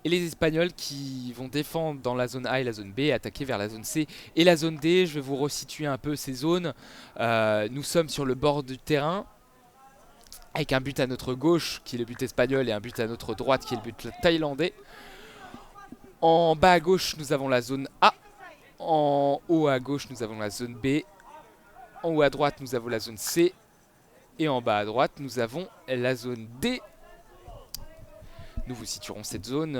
et les Espagnols qui vont défendre dans la zone A et la zone B et attaquer vers la zone C et la zone D. Je vais vous resituer un peu ces zones. Nous sommes sur le bord du terrain, avec un but à notre gauche qui est le but espagnol et un but à notre droite qui est le but thaïlandais. En bas à gauche, nous avons la zone A. En haut à gauche, nous avons la zone B. En haut à droite, nous avons la zone C. Et en bas à droite, nous avons la zone D. Nous vous situerons cette zone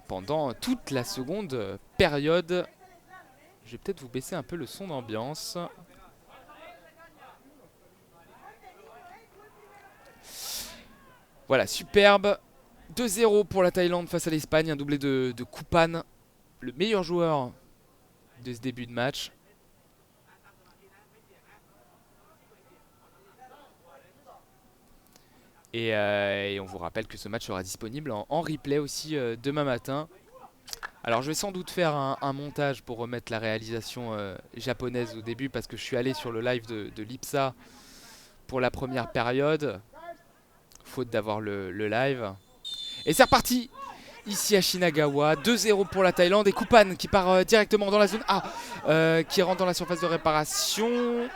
pendant toute la seconde période. Je vais peut-être vous baisser un peu le son d'ambiance. Voilà, superbe. 2-0 pour la Thaïlande face à l'Espagne. Un doublé de Koupane, le meilleur joueur de ce début de match. Et on vous rappelle que ce match sera disponible en replay aussi demain matin. Alors je vais sans doute faire un montage pour remettre la réalisation japonaise au début, parce que je suis allé sur le live de l'IPSA pour la première période. Faute d'avoir le live. Et c'est reparti ici à Shinagawa. 2-0 pour la Thaïlande. Et Kupan qui part directement dans la zone A. Qui rentre dans la surface de réparation.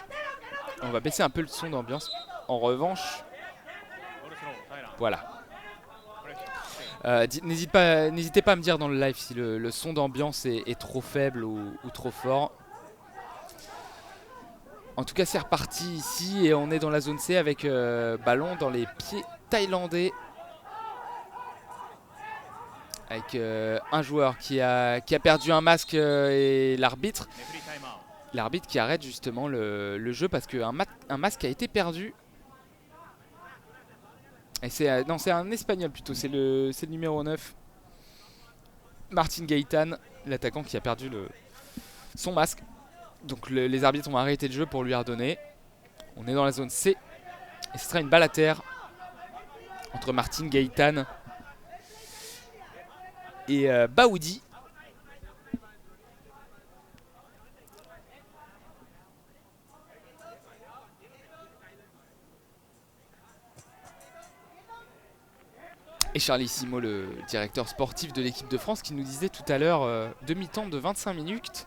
On va baisser un peu le son d'ambiance. En revanche, voilà. N'hésitez pas à me dire dans le live si le son d'ambiance est trop faible ou trop fort. En tout cas, c'est reparti ici et on est dans la zone C avec ballon dans les pieds thaïlandais. Avec un joueur qui a perdu un masque et l'arbitre. L'arbitre qui arrête justement le jeu parce qu'un masque a été perdu. Et c'est un espagnol plutôt, c'est le numéro 9. Martin Gaëtan, l'attaquant qui a perdu son masque. Donc les arbitres ont arrêté le jeu pour lui redonner. On est dans la zone C. Et ce sera une balle à terre entre Martin Gaëtan et Baoudi. Et Charlie Simo, le directeur sportif de l'équipe de France, qui nous disait tout à l'heure demi-temps de 25 minutes.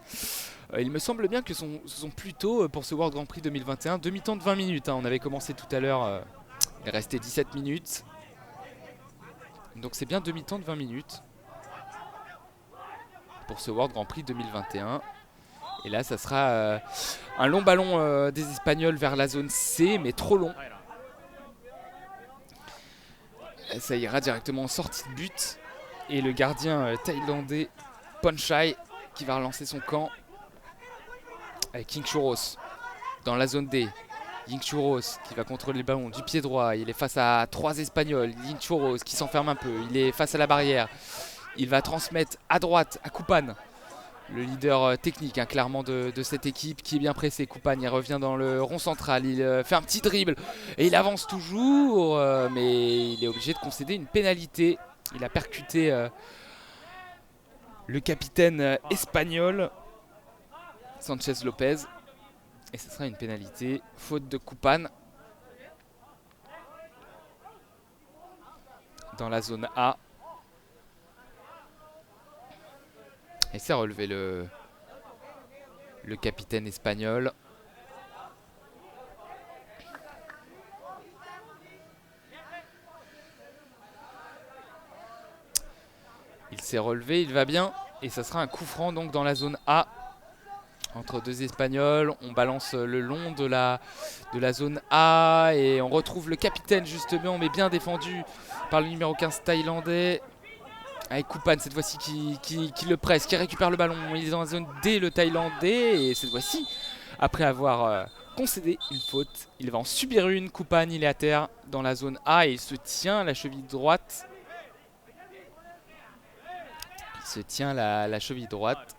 Il me semble bien que ce sont plutôt pour ce World Grand Prix 2021 demi-temps de 20 minutes. On avait commencé tout à l'heure, il restait 17 minutes. Donc c'est bien demi-temps de 20 minutes pour ce World Grand Prix 2021. Et là, ça sera un long ballon des Espagnols vers la zone C, mais trop long. Ça ira directement en sortie de but. Et le gardien thaïlandais Ponchai qui va relancer son camp avec Ying Churros dans la zone D. Ying Churros qui va contrôler le ballon du pied droit. Il est face à 3 Espagnols. Ying Churros qui s'enferme un peu. Il est face à la barrière. Il va transmettre à droite à Kupan, le leader technique clairement de cette équipe qui est bien pressé. Kupan, il revient dans le rond central. Il fait un petit dribble et il avance toujours. Mais il est obligé de concéder une pénalité. Il a percuté le capitaine espagnol Sanchez Lopez. Et ce sera une pénalité. Faute de Kupan. Dans la zone A. Et c'est relevé le capitaine espagnol. Il s'est relevé, il va bien. Et ça sera un coup franc donc dans la zone A. Entre 2 Espagnols, on balance le long de la zone A et on retrouve le capitaine justement, mais bien défendu par le numéro 15 thaïlandais. Avec Kupan cette fois-ci qui le presse, qui récupère le ballon. Il est dans la zone D, le thaïlandais, et cette fois-ci, après avoir concédé une faute, il va en subir une. Kupan, il est à terre dans la zone A et il se tient la cheville droite. Il se tient la cheville droite.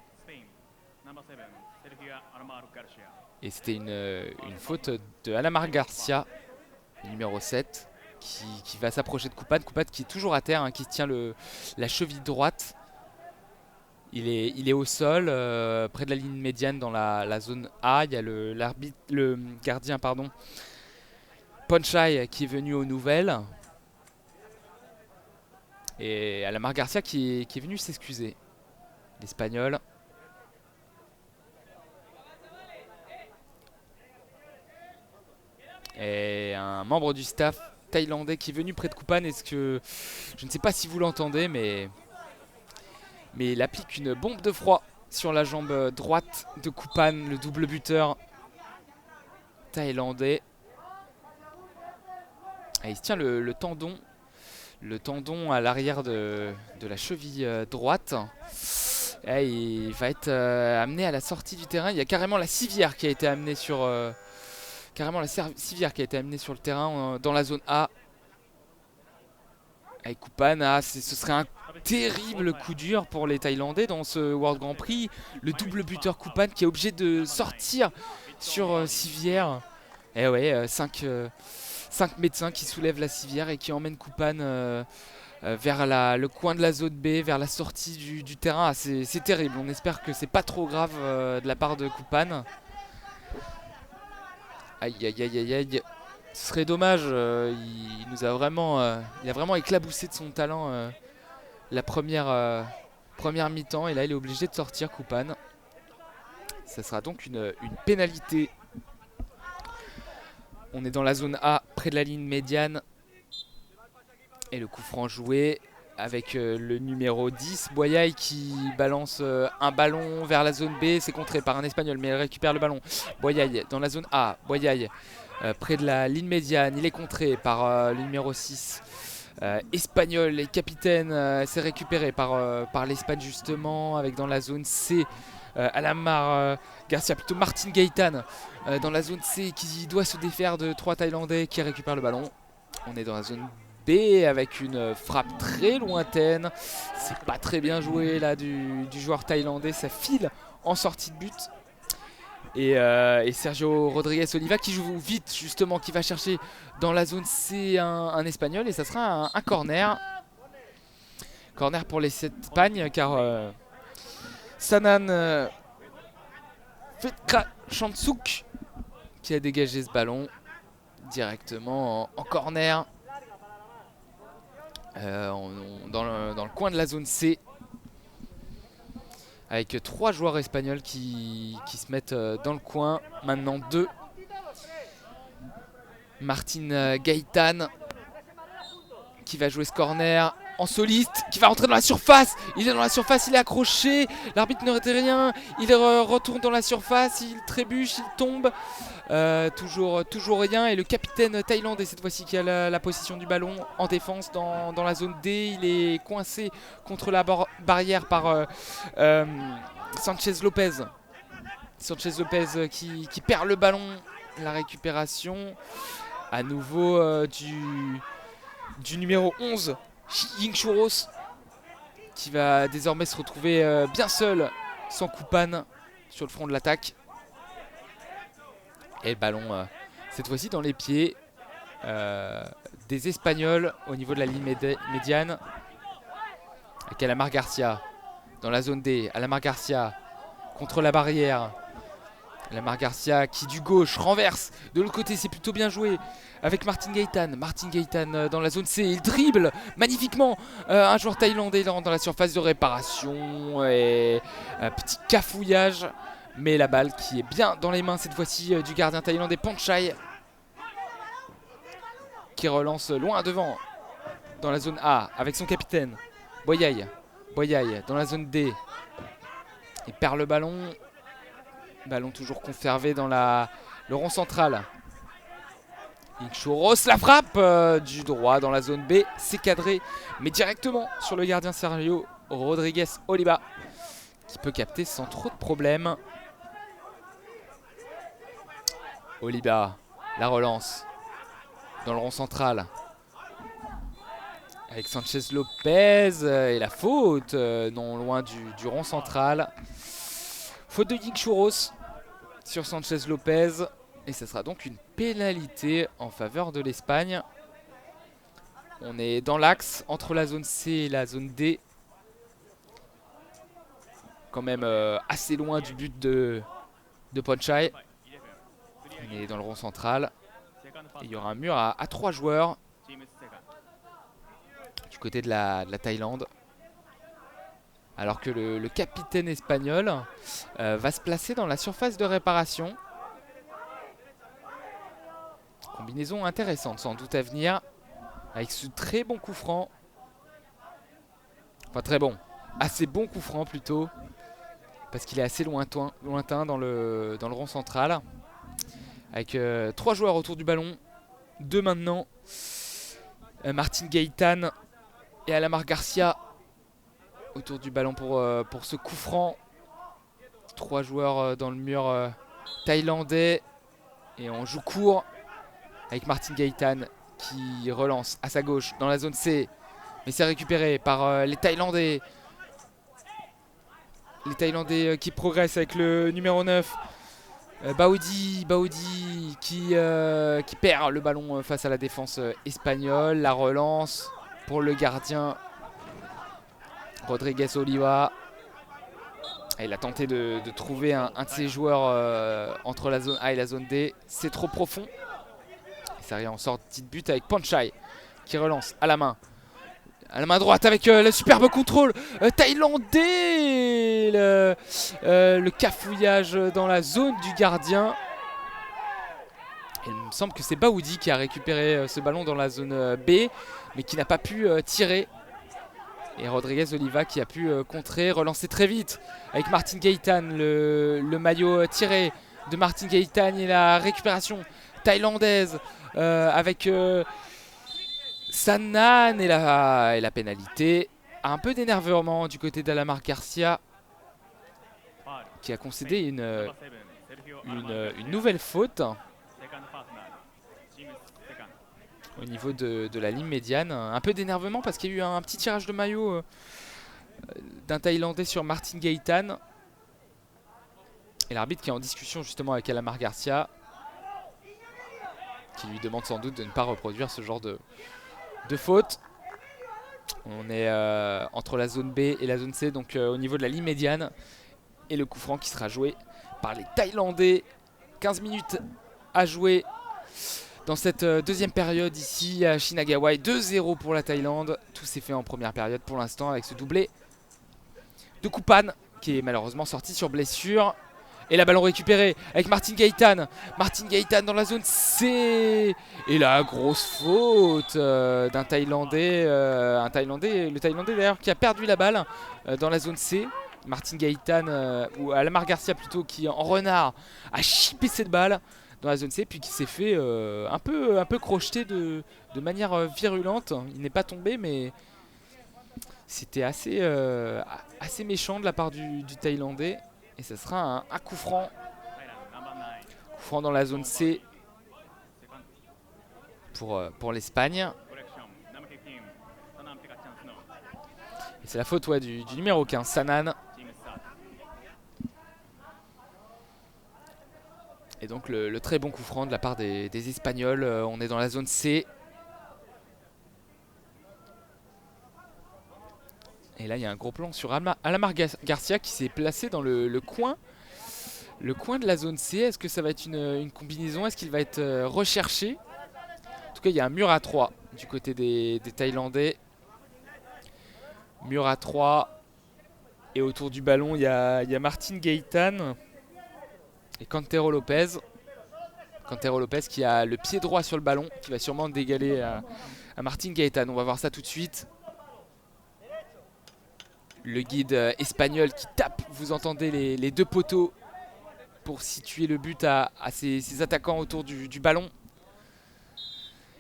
Et c'était une faute de Alamar Garcia, numéro 7, qui va s'approcher de Kupan. Kupan qui est toujours à terre, qui tient la cheville droite. Il est au sol, près de la ligne médiane dans la zone A. Il y a le gardien Ponchai qui est venu aux nouvelles. Et Alamar Garcia qui est venu s'excuser, l'Espagnol. Et un membre du staff thaïlandais qui est venu près de Kupan. Est-ce que je ne sais pas si vous l'entendez, mais il applique une bombe de froid sur la jambe droite de Kupan, le double buteur thaïlandais. Et il se tient le tendon à l'arrière de la cheville droite. Et il va être amené à la sortie du terrain. Il y a carrément la civière qui a été amenée sur le terrain dans la zone A. Avec Kupan, ce serait un terrible coup dur pour les Thaïlandais dans ce World Grand Prix. Le double buteur Kupan qui est obligé de sortir sur civière. Et ouais, 5 médecins qui soulèvent la civière et qui emmènent Kupan vers le coin de la zone B, vers la sortie du terrain. C'est terrible, on espère que c'est pas trop grave de la part de Kupan. Aïe aïe aïe aïe aïe. Ce serait dommage, il nous a vraiment, il a vraiment éclaboussé de son talent la première mi-temps et là il est obligé de sortir Koupane. Ça sera donc une pénalité. On est dans la zone A, près de la ligne médiane. Et le coup franc joué avec le numéro 10, Boyaï qui balance un ballon vers la zone B. C'est contré par un Espagnol, mais il récupère le ballon. Boyaï dans la zone A, Boyaï près de la ligne médiane. Il est contré par le numéro 6. Espagnol et capitaine, c'est récupéré par l'Espagne justement, avec dans la zone C Alamar Garcia, plutôt Martin Gaëtan dans la zone C qui doit se défaire de 3 Thaïlandais qui récupèrent le ballon. On est dans la zone B avec une frappe très lointaine. C'est pas très bien joué là du joueur thaïlandais, ça file en sortie de but. Et Sergio Rodriguez Oliva qui joue vite justement, qui va chercher dans la zone C un Espagnol et ça sera un corner. Corner pour les Espagnes car Sanan Fetkra Chantsuk qui a dégagé ce ballon directement en corner dans le coin de la zone C. Avec 3 joueurs espagnols qui se mettent dans le coin. Maintenant 2. Martin Gaëtan qui va jouer ce corner en soliste, qui va rentrer dans la surface. Il est dans la surface, il est accroché. L'arbitre ne retient rien. Il retourne dans la surface, il trébuche, il tombe. Toujours rien. Et le capitaine thaïlandais cette fois-ci qui a la possession du ballon en défense dans la zone D. Il est coincé contre la barrière par Sanchez Lopez. Sanchez Lopez qui perd le ballon. La récupération à nouveau du numéro 11, Ying Churros, qui va désormais se retrouver bien seul, sans Koupane, sur le front de l'attaque. Et le ballon, cette fois-ci dans les pieds des Espagnols au niveau de la ligne médiane. Avec Alamar Garcia dans la zone D. Alamar Garcia contre la barrière. Alamar Garcia qui du gauche renverse. De l'autre côté, c'est plutôt bien joué avec Martin Gaëtan. Martin Gaëtan dans la zone C. Il dribble magnifiquement un joueur thaïlandais dans la surface de réparation. Et un petit cafouillage. Mais la balle qui est bien dans les mains cette fois-ci du gardien thaïlandais Panchai. Qui relance loin devant dans la zone A avec son capitaine Boyaï. Boyaï dans la zone D. Il perd le ballon. Ballon toujours conservé dans le rond central. Churros, la frappe du droit dans la zone B. C'est cadré, mais directement sur le gardien Sergio Rodriguez Oliva, qui peut capter sans trop de problèmes. Oliva, la relance dans le rond central. Avec Sanchez Lopez et la faute non loin du rond central. Faute de Ying Churros sur Sanchez Lopez. Et ce sera donc une pénalité en faveur de l'Espagne. On est dans l'axe entre la zone C et la zone D. Quand même assez loin du but de Panchai. On est dans le rond central. Et il y aura un mur à 3 joueurs du côté de la Thaïlande. Alors que le capitaine espagnol va se placer dans la surface de réparation. Combinaison intéressante sans doute à venir. Avec ce très bon coup franc. Enfin très bon. Assez bon coup franc plutôt. Parce qu'il est assez lointain dans le rond central. Avec 3 joueurs autour du ballon. 2 maintenant. Martin Gaëtan et Alamar Garcia autour du ballon pour ce coup franc. 3 joueurs dans le mur thaïlandais. Et on joue court avec Martin Gaëtan qui relance à sa gauche dans la zone C. Mais c'est récupéré par les Thaïlandais. Les Thaïlandais qui progressent avec le numéro 9. Baoudi qui perd le ballon face à la défense espagnole. La relance pour le gardien Rodriguez Oliva. Il a tenté de trouver un de ses joueurs entre la zone A et la zone D. C'est trop profond. rien en sortie de but avec Panchai qui relance à la main. À la main droite avec le superbe contrôle thaïlandais. Le cafouillage dans la zone du gardien. Il me semble que c'est Baoudi qui a récupéré ce ballon dans la zone B, mais qui n'a pas pu tirer. Et Rodriguez Oliva qui a pu contrer, relancer très vite avec Martin Gaëtan, le maillot tiré de Martin Gaëtan et la récupération thaïlandaise avec Sanan et la pénalité. Un peu d'énervement du côté d'Alamar Garcia qui a concédé une nouvelle faute au niveau de la ligne médiane. Un peu d'énervement parce qu'il y a eu un petit tirage de maillot d'un Thaïlandais sur Martin Gaëtan. Et l'arbitre qui est en discussion justement avec Alamar Garcia, qui lui demande sans doute de ne pas reproduire ce genre de faute. On est entre la zone B et la zone C, donc au niveau de la ligne médiane. Et le coup franc qui sera joué par les Thaïlandais. 15 minutes à jouer dans cette deuxième période ici à Shinagawa. 2-0 pour la Thaïlande. Tout s'est fait en première période pour l'instant avec ce doublé de Kupan qui est malheureusement sorti sur blessure. Et la ballon récupérée avec Martin Gaëtan. Martin Gaëtan dans la zone C. Et la grosse faute d'un Thaïlandais. Le Thaïlandais d'ailleurs qui a perdu la balle dans la zone C. Martin Gaëtan, ou Alamar Garcia plutôt, qui en renard a chippé cette balle dans la zone C. Puis qui s'est fait un peu crocheter de manière virulente. Il n'est pas tombé mais c'était assez méchant de la part du Thaïlandais. Et ce sera un coup franc. Coup franc dans la zone C pour l'Espagne. Et c'est la faute du numéro 15, Sanan. Et donc le très bon coup franc de la part des Espagnols. On est dans la zone C. Et là, il y a un gros plan sur Alamar Garcia qui s'est placé dans le coin. Le coin de la zone C. Est-ce que ça va être une combinaison? Est-ce qu'il va être recherché? En tout cas, il y a un mur à 3 du côté des Thaïlandais. Mur à 3. Et autour du ballon, il y a Martin Gaëtan et Cantero Lopez. Cantero Lopez qui a le pied droit sur le ballon, qui va sûrement dégaler à Martin Gaëtan. On va voir ça tout de suite. Le guide espagnol qui tape, vous entendez les deux poteaux pour situer le but à ses attaquants autour du ballon.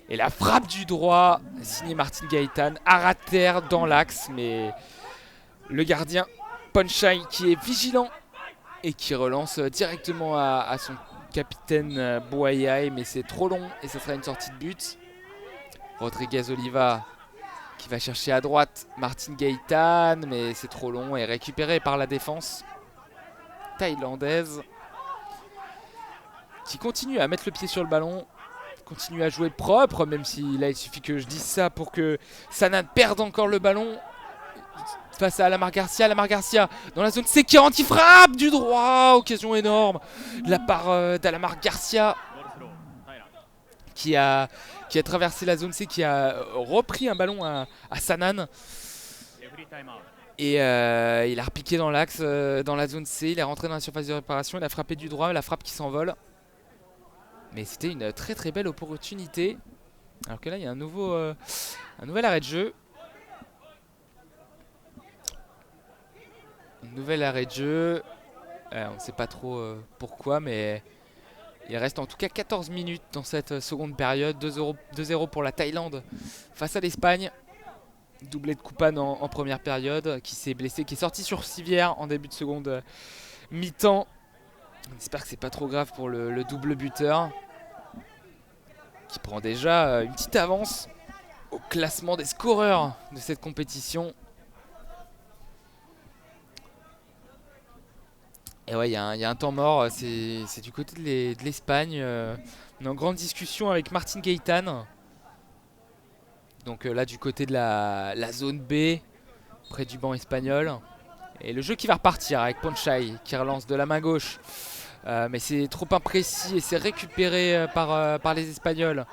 Et la frappe du droit, signé Martin Gaëtan, à terre dans l'axe, mais le gardien Panchai qui est vigilant et qui relance directement à son capitaine Boayai, mais c'est trop long et ça sera une sortie de but. Rodriguez Oliva qui va chercher à droite Martin Gaëtan, mais c'est trop long et récupéré par la défense thaïlandaise qui continue à mettre le pied sur le ballon, continue à jouer propre, même si là il suffit que je dise ça pour que Sanan perde encore le ballon face à Alamar Garcia. Alamar Garcia dans la zone C qui anti-frappe du droit, occasion énorme de la part d'Alamar Garcia qui a traversé la zone C, qui a repris un ballon à Sanan. Et il a repiqué dans l'axe, dans la zone C. Il est rentré dans la surface de réparation. Il a frappé du droit, la frappe qui s'envole. Mais c'était une très très belle opportunité. Alors que là, il y a un nouvel arrêt de jeu. Un nouvel arrêt de jeu. On ne sait pas trop pourquoi, mais il reste en tout cas 14 minutes dans cette seconde période. 2-0 pour la Thaïlande face à l'Espagne. Doublé de Kupan en première période, qui s'est blessé, qui est sorti sur civière en début de seconde mi-temps. On espère que c'est pas trop grave pour le double buteur, qui prend déjà une petite avance au classement des scoreurs de cette compétition. Et ouais, il y a un temps mort, c'est du côté de l'Espagne. On est en grande discussion avec Martin Gaëtan. Donc là, du côté de la zone B, près du banc espagnol. Et le jeu qui va repartir avec Panchai qui relance de la main gauche Mais c'est trop imprécis et c'est récupéré par les Espagnols.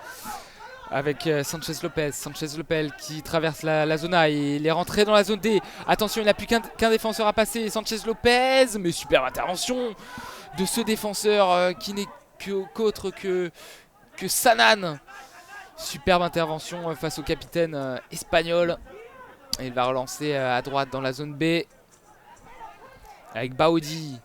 Avec Sanchez Lopez. Sanchez Lopez qui traverse la zone A et il est rentré dans la zone D. Attention, il n'a plus qu'un défenseur à passer. Sanchez Lopez, mais superbe intervention de ce défenseur qui n'est qu'autre que Sanan. Superbe intervention face au capitaine espagnol. Et il va relancer à droite dans la zone B avec Baudi.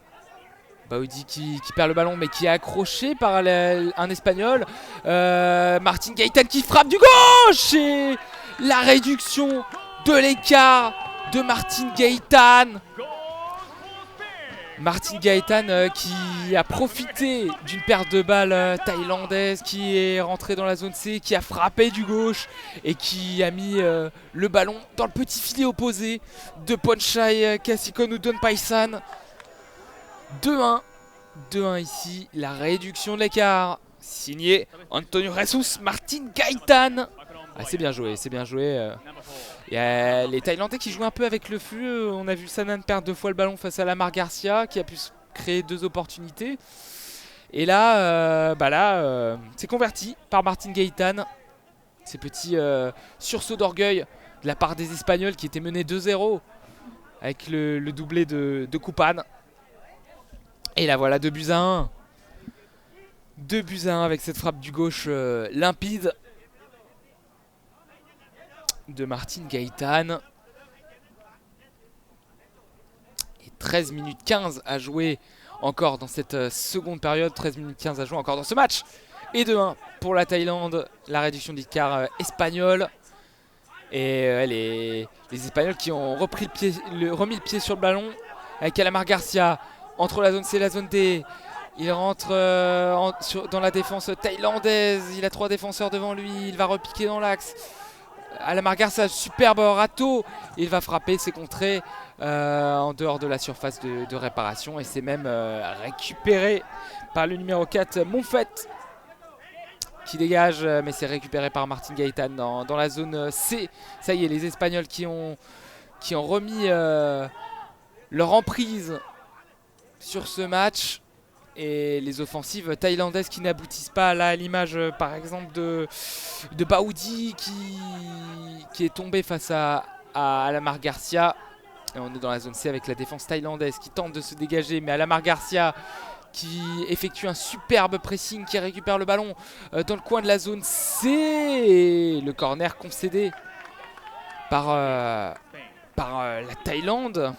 Baudi qui perd le ballon mais qui est accroché par un Espagnol. Martin Gaëtan qui frappe du gauche et la réduction de l'écart de Martin Gaëtan. Martin Gaëtan qui a profité d'une perte de balle thaïlandaise, qui est rentré dans la zone C, qui a frappé du gauche et qui a mis le ballon dans le petit filet opposé de Ponchai Kasikonudon Paisan. 2-1. 2-1 ici, la réduction de l'écart. Signé Antonio Jesus Martin Gaëtan. Ah, c'est bien joué, c'est bien joué. Il y a les Thaïlandais qui jouent un peu avec le feu. On a vu Sanan perdre 2 fois le ballon face à Lamar Garcia qui a pu créer 2 opportunités. Et là, c'est converti par Martin Gaëtan. Ces petits sursauts d'orgueil de la part des Espagnols qui étaient menés 2-0 avec le doublé de Kupan. Et là voilà, 2-1. 2-1 avec cette frappe du gauche limpide de Martin Gaëtan. Et 13 minutes 15 à jouer encore dans cette seconde période. 13 minutes 15 à jouer encore dans ce match. Et 2-1 pour la Thaïlande. La réduction d'écart espagnol. Et les Espagnols qui ont remis le pied sur le ballon. Avec Alamar Garcia entre la zone C et la zone D. Il rentre dans la défense thaïlandaise. Il a 3 défenseurs devant lui. Il va repiquer dans l'axe. Alamar Garcia, superbe râteau. Il va frapper, c'est contré en dehors de la surface de réparation. Et c'est même récupéré par le numéro 4, Monfett, qui dégage. Mais c'est récupéré par Martin Gaëtan dans la zone C. Ça y est, les Espagnols qui ont remis leur emprise sur ce match. Et les offensives thaïlandaises qui n'aboutissent pas, là à l'image par exemple de Baudi qui est tombé face à Alamar Garcia. Et on est dans la zone C avec la défense thaïlandaise qui tente de se dégager, mais Alamar Garcia qui effectue un superbe pressing, qui récupère le ballon dans le coin de la zone C. Et le corner concédé par la Thaïlande.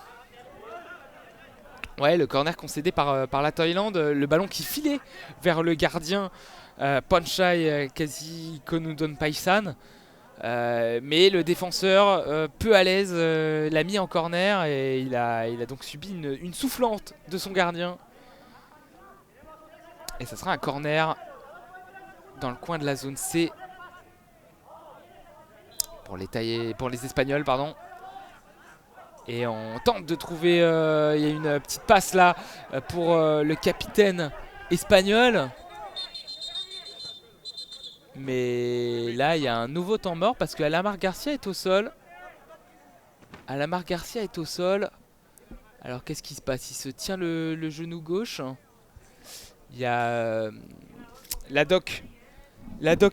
Ouais, le corner concédé par la Thaïlande. Le ballon qui filait vers le gardien Ponchai Kasikonudon Paisan. Mais le défenseur, peu à l'aise, l'a mis en corner et il a donc subi une soufflante de son gardien. Et ça sera un corner dans le coin de la zone C pour les Espagnols, pardon. Et on tente de trouver, il y a une petite passe là pour le capitaine espagnol. Mais là il y a un nouveau temps mort parce que Alamar Garcia est au sol. Alamar Garcia est au sol. Alors qu'est-ce qui se passe? Il se tient le genou gauche. Il y a la doc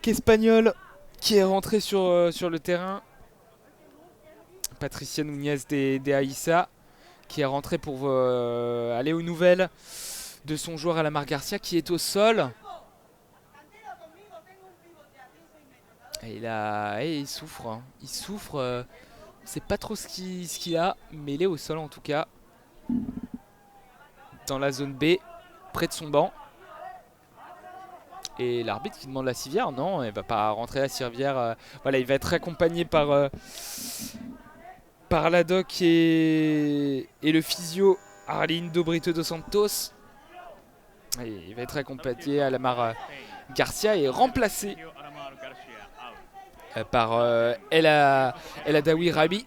espagnole qui est rentrée sur le terrain. Patricia Núñez de Aïssa qui est rentrée pour aller aux nouvelles de son joueur Alamar Garcia qui est au sol. Et il souffre. Hein. Il souffre. On ne sait pas trop ce qu'il a, mais il est au sol en tout cas. Dans la zone B, près de son banc. Et l'arbitre qui demande la civière, non, il ne va pas rentrer la civière. Voilà, il va être accompagné par la doc et le physio Arlindo Brito dos Santos. Et il va être accompagné à Alamar Garcia et remplacé par El Adawi Rabi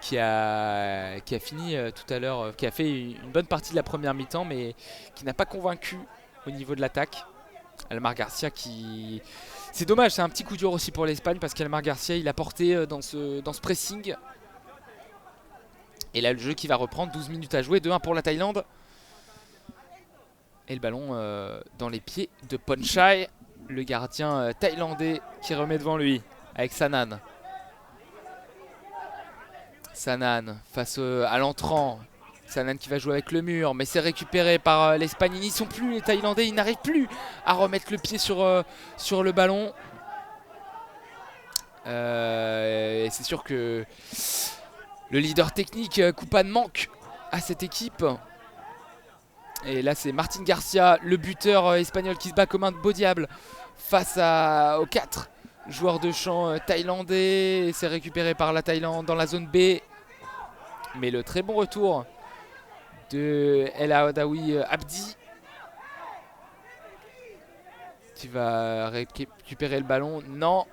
qui a fini tout à l'heure, qui a fait une bonne partie de la première mi-temps mais qui n'a pas convaincu au niveau de l'attaque. Alamar Garcia qui... C'est dommage, c'est un petit coup dur aussi pour l'Espagne parce qu'Alamar Garcia il a porté dans ce pressing. Et là le jeu qui va reprendre, 12 minutes à jouer, 2-1 pour la Thaïlande. Et le ballon dans les pieds de Ponchai, le gardien thaïlandais qui remet devant lui avec Sanan. Sanan face à l'entrant. Sanan qui va jouer avec le mur, mais c'est récupéré par l'Espagne. Ils n'y sont plus, les Thaïlandais, ils n'arrivent plus à remettre le pied sur le ballon. Et c'est sûr que le leader technique, Koupane, manque à cette équipe. Et là, c'est Martin Garcia, le buteur espagnol, qui se bat comme un beau diable face aux 4 joueurs de champ thaïlandais. C'est récupéré par la Thaïlande dans la zone B. Mais le très bon retour de El Aoudaoui Abdi, qui va récupérer le ballon. Non.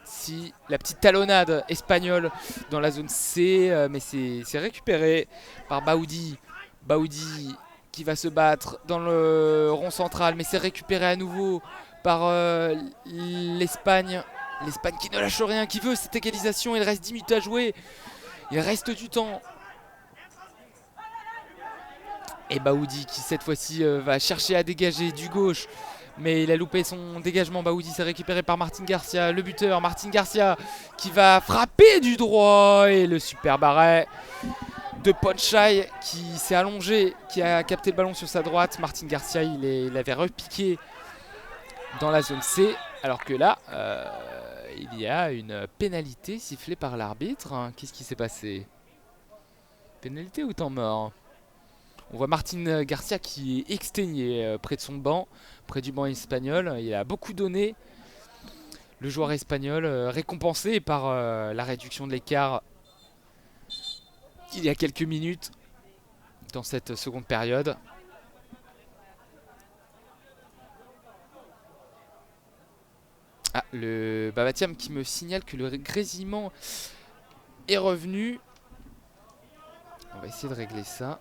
Si, la petite talonnade espagnole dans la zone C, mais c'est récupéré par Baoudi. Baoudi qui va se battre dans le rond central, mais c'est récupéré à nouveau par l'Espagne. L'Espagne qui ne lâche rien, qui veut cette égalisation. Il reste 10 minutes à jouer. Il reste du temps. Et Baoudi qui cette fois-ci va chercher à dégager du gauche. Mais il a loupé son dégagement. Baoudi, c'est récupéré par Martin Garcia, le buteur. Martin Garcia qui va frapper du droit. Et le super arrêt de Ponchai qui s'est allongé, qui a capté le ballon sur sa droite. Martin Garcia, il avait repiqué dans la zone C. Alors que là, il y a une pénalité sifflée par l'arbitre. Qu'est-ce qui s'est passé? Pénalité ou temps mort? On voit Martin Garcia qui est exténué près de son banc, près du banc espagnol. Il a beaucoup donné. Le joueur espagnol récompensé par la réduction de l'écart il y a quelques minutes dans cette seconde période. Ah, le Babatiam qui me signale que le grésillement est revenu. On va essayer de régler ça.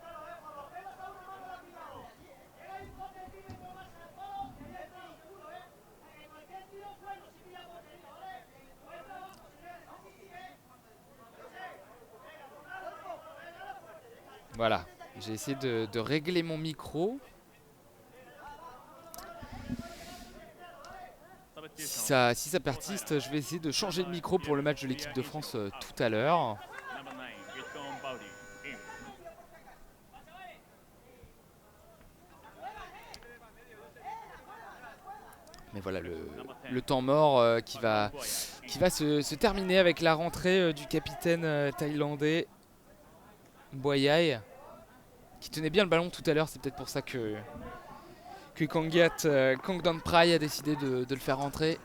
Voilà, j'ai essayé de régler mon micro. Si ça persiste, je vais essayer de changer de micro pour le match de l'équipe de France tout à l'heure. Mais voilà, le temps mort qui va se terminer avec la rentrée du capitaine thaïlandais Boyai, qui tenait bien le ballon tout à l'heure. C'est peut-être pour ça que Kangdan Prai a décidé de le faire rentrer.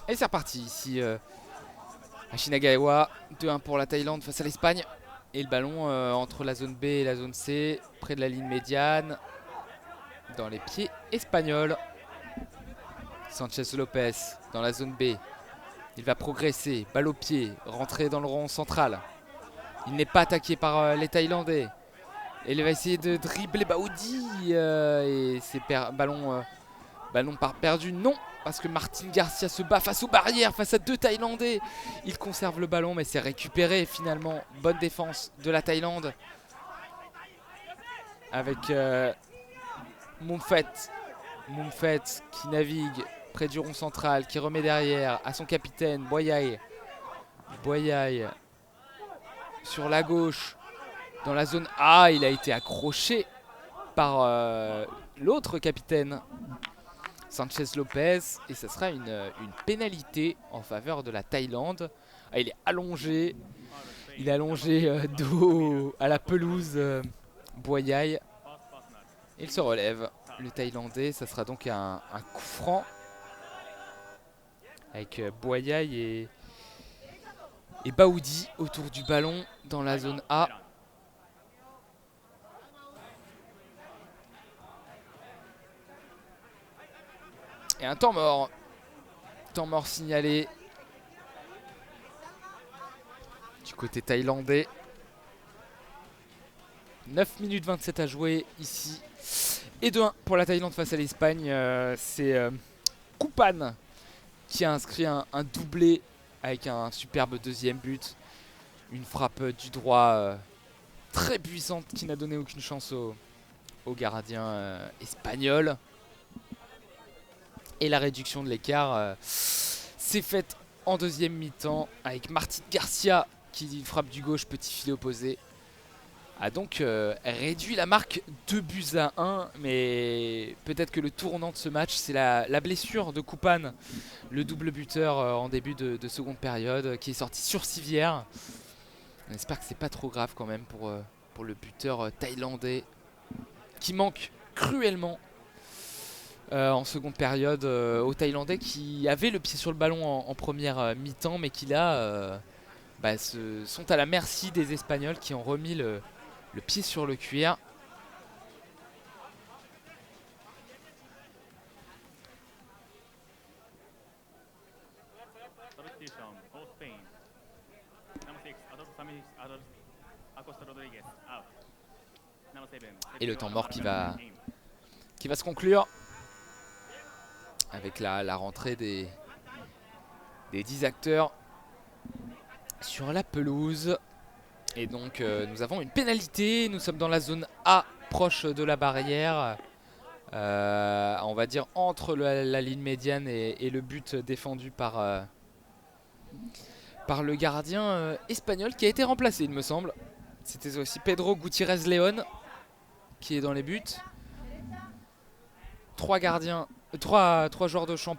Et c'est reparti ici à Shinagawa. 2-1 pour la Thaïlande face à l'Espagne. Et le ballon entre la zone B et la zone C, près de la ligne médiane, dans les pieds espagnols. Sanchez Lopez dans la zone B. Il va progresser, balle au pied, rentrer dans le rond central. Il n'est pas attaqué par les Thaïlandais. Et il va essayer de dribbler Baoudi. Et c'est ballon perdu. Non, parce que Martin Garcia se bat face aux barrières, face à 2 Thaïlandais. Il conserve le ballon, mais c'est récupéré finalement. Bonne défense de la Thaïlande. Avec Mumfet qui navigue près du rond central, qui remet derrière à son capitaine Boyai. Boyai sur la gauche, dans la zone A. Il a été accroché par l'autre capitaine, Sanchez Lopez, et ça sera une pénalité en faveur de la Thaïlande. Ah, il est allongé. Il est allongé dos à la pelouse Boyai. Il se relève, le Thaïlandais. Ça sera donc un coup franc avec Boyai et Baoudi autour du ballon dans la zone A. Et un temps mort. Temps mort signalé du côté thaïlandais. 9 minutes 27 à jouer ici. Et 2-1 pour la Thaïlande face à l'Espagne. C'est Koupane qui a inscrit un doublé avec un superbe deuxième but. Une frappe du droit très puissante qui n'a donné aucune chance au gardien espagnol. Et la réduction de l'écart s'est faite en deuxième mi-temps avec Martin Garcia qui frappe du gauche, petit filet opposé. A donc réduit la marque 2-1, mais peut-être que le tournant de ce match, c'est la blessure de Koupan, le double buteur en début de seconde période, qui est sorti sur civière. On espère que c'est pas trop grave quand même pour le buteur thaïlandais, qui manque cruellement en seconde période aux Thaïlandais, qui avaient le pied sur le ballon en première mi-temps, mais qui là sont à la merci des Espagnols qui ont remis le pied sur le cuir. Et le temps mort qui va se conclure avec la rentrée des 10 acteurs sur la pelouse. Et donc nous avons une pénalité. Nous sommes dans la zone A, proche de la barrière. On va dire entre la ligne médiane et le but défendu par le gardien espagnol qui a été remplacé, il me semble. C'était aussi Pedro Gutiérrez León qui est dans les buts. Trois joueurs de champ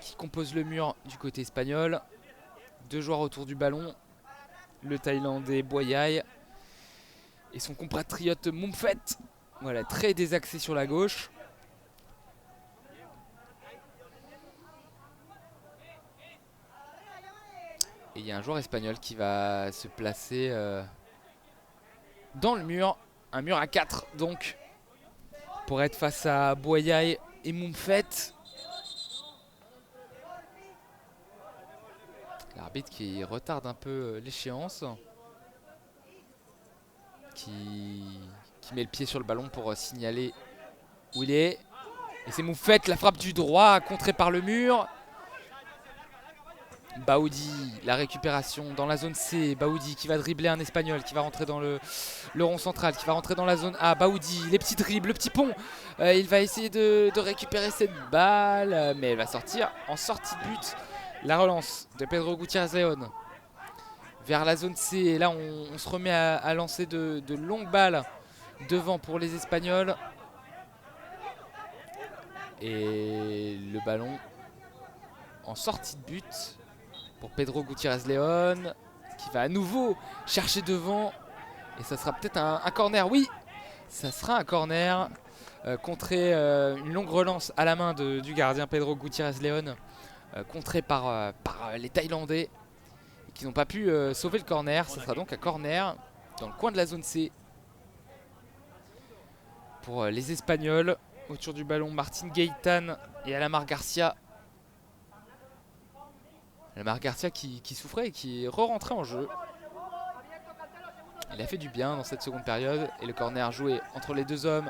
qui composent le mur du côté espagnol. 2 joueurs autour du ballon. Le Thaïlandais Boyai et son compatriote Mumfet. Voilà, très désaxé sur la gauche. Et il y a un joueur espagnol qui va se placer dans le mur. Un mur à 4 donc, pour être face à Boyai et Mumfet. L'arbitre qui retarde un peu l'échéance. Qui met le pied sur le ballon pour signaler où il est. Et c'est Mumfet, la frappe du droit, contrée par le mur. Baoudi, la récupération dans la zone C. Baoudi qui va dribbler un Espagnol, qui va rentrer dans le rond central, qui va rentrer dans la zone A. Baoudi, les petits dribbles, le petit pont. Il va essayer de récupérer cette balle, mais elle va sortir en sortie de but. La relance de Pedro Gutiérrez León vers la zone C. Et là, on se remet à lancer de longues balles devant pour les Espagnols. Et le ballon en sortie de but pour Pedro Gutiérrez León, qui va à nouveau chercher devant. Et ça sera peut-être un corner. Oui, ça sera un corner. Contré, une longue relance à la main du gardien Pedro Gutiérrez León, contré par les Thaïlandais, qui n'ont pas pu sauver le corner. Ça sera donc un corner dans le coin de la zone C pour les Espagnols. Autour du ballon, Martin Gaitán et Alamar Garcia. Alamar Garcia qui souffrait et qui est re-rentré en jeu. Il a fait du bien dans cette seconde période. Et le corner joué entre les deux hommes,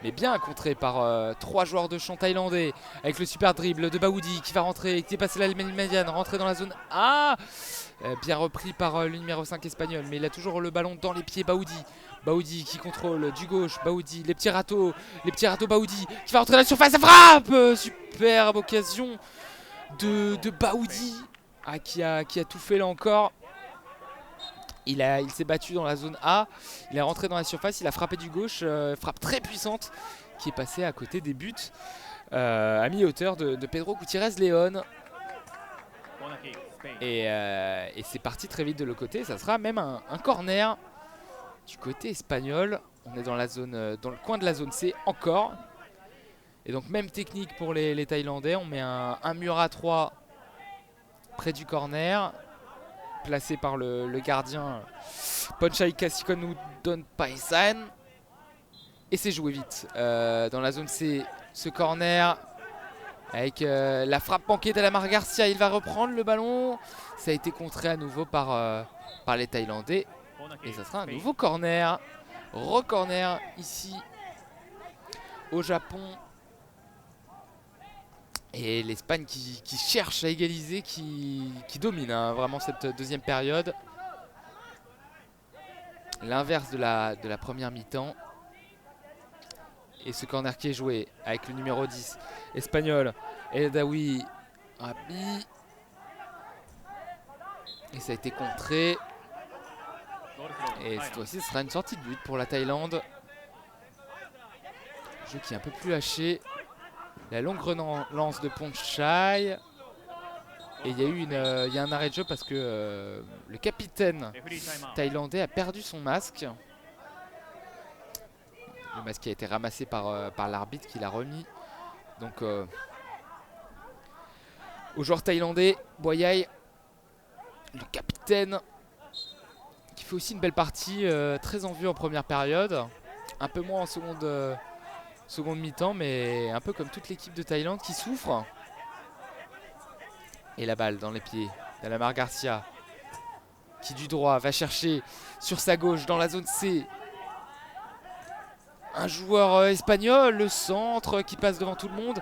mais bien contré par 3 joueurs de champ thaïlandais. Avec le super dribble de Baoudi qui va rentrer, qui est passé la ligne médiane, rentrer dans la zone A. Bien repris par le numéro 5 espagnol, mais il a toujours le ballon dans les pieds. Baoudi qui contrôle du gauche. Baoudi, les petits râteaux Baoudi qui va rentrer dans la surface. Ça frappe. Superbe occasion de Baoudi, qui a tout fait là encore. Il s'est battu dans la zone A, il est rentré dans la surface, il a frappé du gauche, frappe très puissante qui est passée à côté des buts à mi-hauteur de Pedro Gutiérrez León. Et c'est parti très vite de l'autre côté. Ça sera même un corner du côté espagnol. On est dans le coin de la zone C encore. Et donc même technique pour les Thaïlandais. On met un mur à 3 près du corner, placé par le gardien Ponchai Kasikonoudon Paisan. Et c'est joué vite dans la zone C. Ce corner avec la frappe manquée d'Alamar Garcia. Il va reprendre le ballon. Ça a été contré à nouveau par les Thaïlandais. Et ça sera un nouveau corner. Re-corner ici au Japon. Et l'Espagne qui cherche à égaliser, qui domine vraiment cette deuxième période. L'inverse de la première mi-temps. Et ce corner qui est joué avec le numéro 10 espagnol, El Daoui Rabi. Et ça a été contré. Et cette fois-ci, ce sera une sortie de but pour la Thaïlande. Jeu qui est un peu plus haché. La longue relance de Ponchai. Et il y a eu un arrêt de jeu parce que le capitaine thaïlandais a perdu son masque. Le masque qui a été ramassé par l'arbitre qui l'a remis. Donc au joueur thaïlandais, Boyai, le capitaine, qui fait aussi une belle partie, très en vue en première période. Un peu moins en seconde mi-temps, mais un peu comme toute l'équipe de Thaïlande qui souffre. Et la balle dans les pieds d'Alamar Garcia, qui du droit va chercher sur sa gauche dans la zone C un joueur espagnol, le centre qui passe devant tout le monde.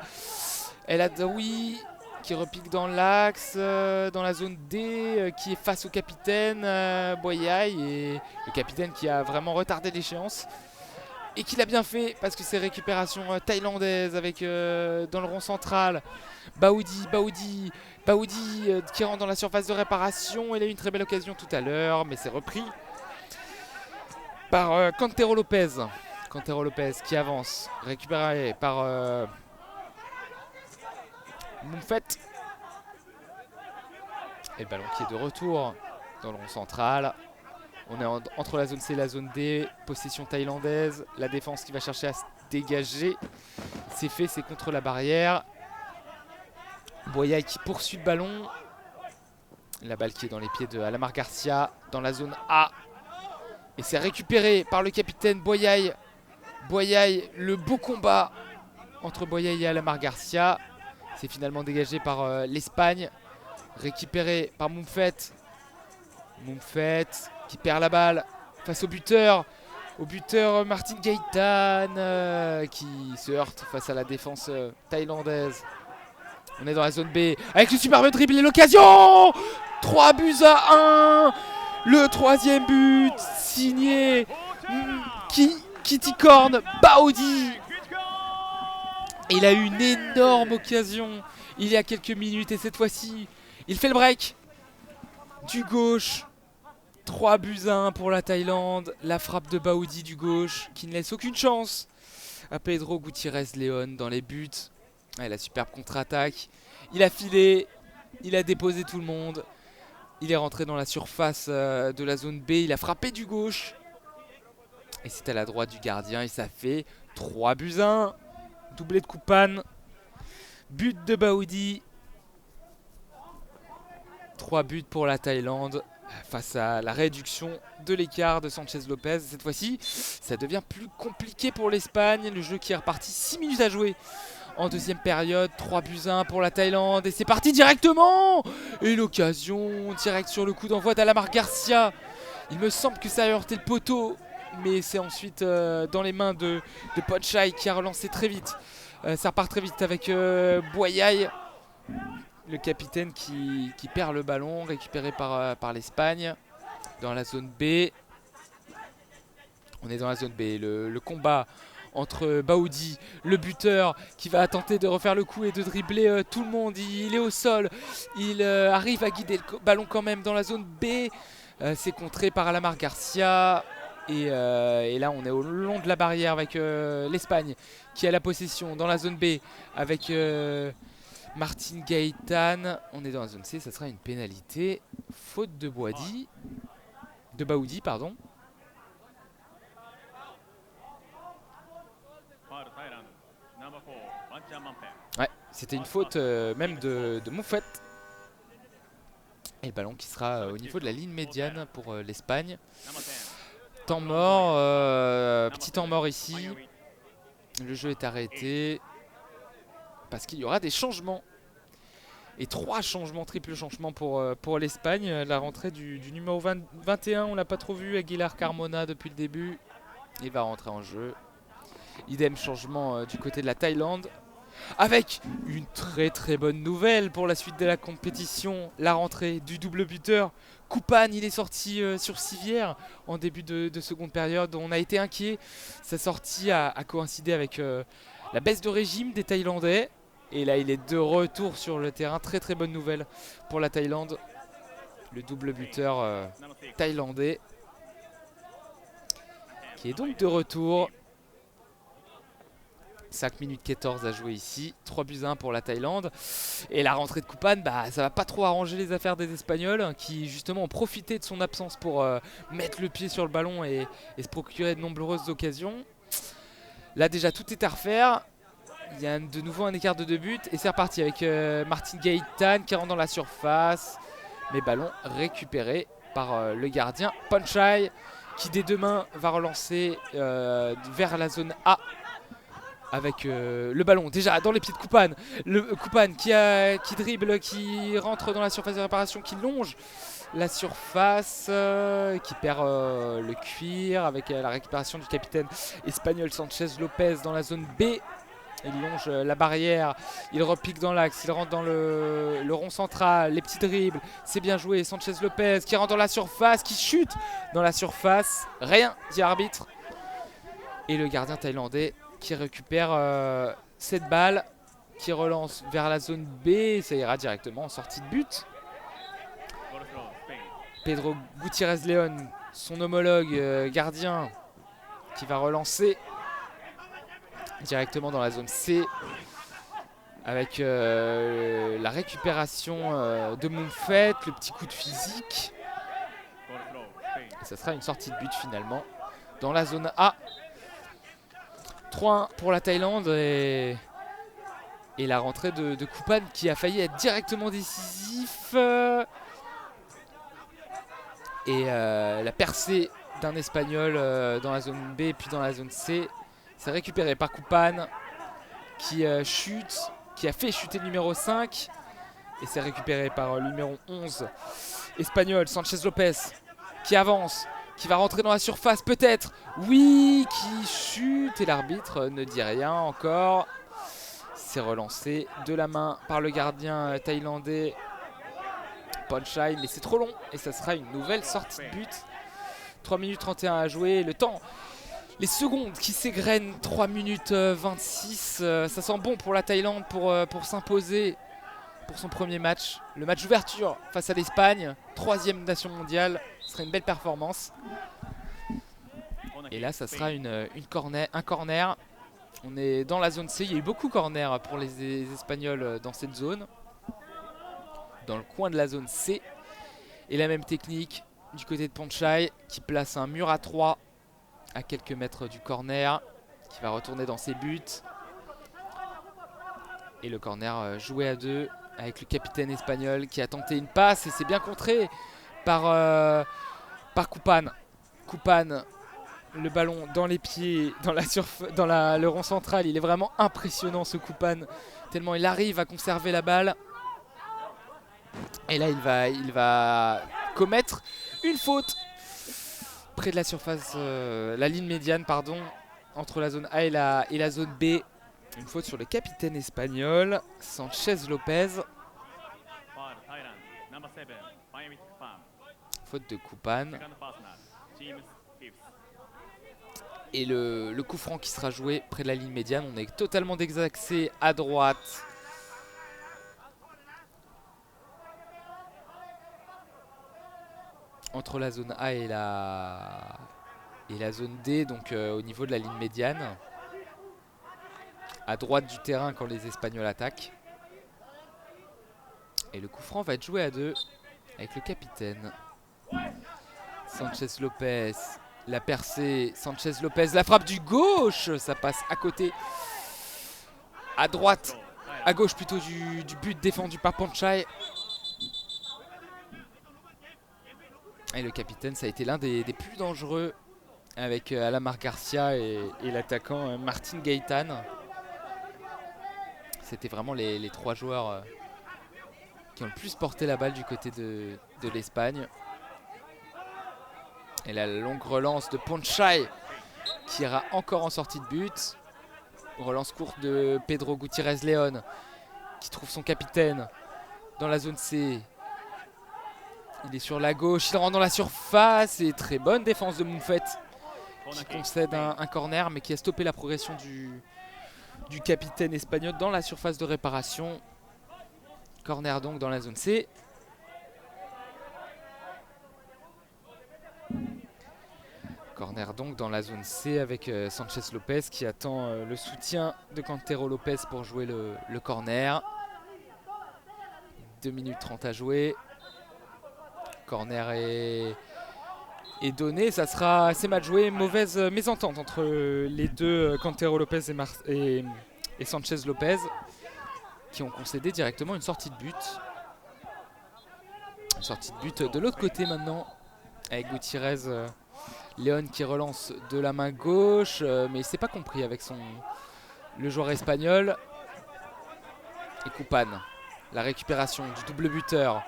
El Adaoui qui repique dans l'axe, dans la zone D, qui est face au capitaine Boyai. Et le capitaine qui a vraiment retardé l'échéance. Et qui l'a bien fait parce que c'est récupération thaïlandaise avec dans le rond central. Baoudi qui rentre dans la surface de réparation. Il a eu une très belle occasion tout à l'heure, mais c'est repris par Cantero Lopez. Cantero Lopez qui avance, récupéré par Moufet. Et le ballon qui est de retour dans le rond central. On est entre la zone C et la zone D. Possession thaïlandaise. La défense qui va chercher à se dégager. C'est fait, c'est contre la barrière. Boyai qui poursuit le ballon. La balle qui est dans les pieds de Alamar Garcia dans la zone A. Et c'est récupéré par le capitaine Boyai. Boyai, le beau combat entre Boyai et Alamar Garcia. C'est finalement dégagé par l'Espagne. Récupéré par Moufet. Moufet qui perd la balle face au buteur. Au buteur Martin Gaëtan qui se heurte face à la défense thaïlandaise. On est dans la zone B avec le superbe dribble et l'occasion. 3-1. Le troisième but signé Kitty Corn Baoudi. Il a eu une énorme occasion il y a quelques minutes et cette fois-ci il fait le break du gauche. 3-1 pour la Thaïlande. La frappe de Baoudi du gauche qui ne laisse aucune chance à Pedro Gutiérrez León dans les buts. Ouais, la superbe contre-attaque. Il a filé, il a déposé tout le monde. Il est rentré dans la surface de la zone B. Il a frappé du gauche. Et c'est à la droite du gardien. Et ça fait 3-1. Doublé de Koupan. But de Baoudi. 3 buts pour la Thaïlande face à la réduction de l'écart de Sanchez Lopez. Cette fois-ci, ça devient plus compliqué pour l'Espagne. Le jeu qui est reparti, 6 minutes à jouer en deuxième période. 3-1 pour la Thaïlande. Et c'est parti directement. Et l'occasion directe sur le coup d'envoi d'Alamar Garcia. Il me semble que ça a heurté le poteau. Mais c'est ensuite dans les mains de Ponchai qui a relancé très vite. Ça repart très vite avec Boyai. Le capitaine qui perd le ballon, récupéré par l'Espagne. Dans la zone B. On est dans la zone B. Le combat entre Baoudi, le buteur, qui va tenter de refaire le coup et de dribbler tout le monde. Il est au sol. Il arrive à guider le ballon quand même dans la zone B. C'est contré par Alamar Garcia. Et là, on est au long de la barrière avec l'Espagne qui a la possession dans la zone B avec Martin Gaëtan. On est dans la zone C, ça sera une pénalité. Faute de Baoudi, pardon. Ouais, c'était une faute même de Moufet. Et le ballon qui sera au niveau de la ligne médiane pour l'Espagne. Temps mort, petit temps mort ici. Le jeu est arrêté parce qu'il y aura des changements. Et 3 changements, triple changement pour l'Espagne. La rentrée du numéro 21, on l'a pas trop vu. Aguilar Carmona depuis le début. Il va rentrer en jeu. Idem changement du côté de la Thaïlande. avec une très bonne nouvelle pour la suite de la compétition, la rentrée du double buteur. Koopman, il est sorti sur civière en début de seconde période. On a été inquiet. Sa sortie a coïncidé avec la baisse de régime des Thaïlandais. Et là, il est de retour sur le terrain. Très bonne nouvelle pour la Thaïlande. Le double buteur thaïlandais qui est donc de retour. 5 minutes 14 à jouer ici, 3-1 pour la Thaïlande. Et la rentrée de Koopman, ça va pas trop arranger les affaires des Espagnols, hein, qui justement ont profité de son absence pour mettre le pied sur le ballon et se procurer de nombreuses occasions. Là déjà tout est à refaire. Il y a de nouveau un écart de 2 buts et c'est reparti avec Martin Gaëtan qui rentre dans la surface. Mais ballon récupéré par le gardien Ponchai qui dès demain va relancer vers la zone A. Avec le ballon déjà dans les pieds de Koopman. Koopman qui dribble, qui rentre dans la surface de réparation, qui longe la surface, qui perd le cuir avec la récupération du capitaine espagnol Sanchez Lopez dans la zone B. Il longe la barrière, il repique dans l'axe, il rentre dans le rond central, les petits dribbles, c'est bien joué. Sanchez Lopez qui rentre dans la surface, qui chute dans la surface. Rien, dit l'arbitre. Et le gardien thaïlandais qui récupère cette balle, qui relance vers la zone B, ça ira directement en sortie de but. Pedro Gutiérrez León, son homologue gardien, qui va relancer directement dans la zone C avec la récupération de Moufette, le petit coup de physique. Et ça sera une sortie de but finalement dans la zone A. 3-1 pour la Thaïlande et la rentrée de Koopman qui a failli être directement décisif. Et la percée d'un Espagnol dans la zone B puis dans la zone C. C'est récupéré par Koopman qui chute, qui a fait chuter le numéro 5. Et c'est récupéré par le numéro 11 espagnol, Sanchez Lopez, qui avance, qui va rentrer dans la surface peut-être. Oui, qui chute et l'arbitre ne dit rien encore. C'est relancé de la main par le gardien thaïlandais Ponchai, mais c'est trop long et ça sera une nouvelle sortie de but. 3 minutes 31 à jouer, le temps, les secondes qui s'égrènent, 3 minutes 26, ça sent bon pour la Thaïlande pour s'imposer pour son premier match. Le match d'ouverture face à l'Espagne, 3e nation mondiale, ce serait une belle performance. Et là ça sera un corner. On est dans la zone C, il y a eu beaucoup de corners pour les Espagnols dans cette zone. Dans le coin de la zone C. Et la même technique du côté de Ponchai qui place un mur à 3 à quelques mètres du corner, qui va retourner dans ses buts. Et le corner joué à 2 avec le capitaine espagnol qui a tenté une passe et c'est bien contré par Koopman. Koopman, le ballon dans les pieds, le rond central. Il est vraiment impressionnant ce Koopman, tellement il arrive à conserver la balle. Et là il va commettre une faute près de la surface, la ligne médiane pardon, entre la zone A et la zone B. Une faute sur le capitaine espagnol Sanchez Lopez. Faute de Koopman. Et le coup franc qui sera joué près de la ligne médiane. On est totalement désaxé à droite. Entre la zone A et la zone D, donc au niveau de la ligne médiane. À droite du terrain quand les Espagnols attaquent. Et le coup franc va être joué à 2 avec le capitaine. Sanchez Lopez, la percée, Sanchez Lopez, la frappe du gauche, ça passe à côté. À droite, à gauche plutôt du but défendu par Ponchai. Et le capitaine, ça a été l'un des plus dangereux avec Alamar Garcia et l'attaquant Martin Gaëtan. C'était vraiment les 3 joueurs qui ont le plus porté la balle du côté de l'Espagne. Et la longue relance de Ponchai qui ira encore en sortie de but. Relance courte de Pedro Gutiérrez León qui trouve son capitaine dans la zone C. Il est sur la gauche, il rentre dans la surface et très bonne défense de Moufette qui concède un corner mais qui a stoppé la progression du capitaine espagnol dans la surface de réparation. Corner donc dans la zone C. Corner donc dans la zone C avec Sanchez Lopez qui attend le soutien de Cantero Lopez pour jouer le corner. 2 minutes 30 à jouer. Corner est donné, ça sera assez mal joué. Mauvaise mésentente entre les deux, Cantero Lopez et Sanchez Lopez, qui ont concédé directement une sortie de but. Une sortie de but de l'autre côté maintenant, avec Gutiérrez León qui relance de la main gauche, mais il s'est pas compris avec le joueur espagnol. Et Koupane, la récupération du double buteur.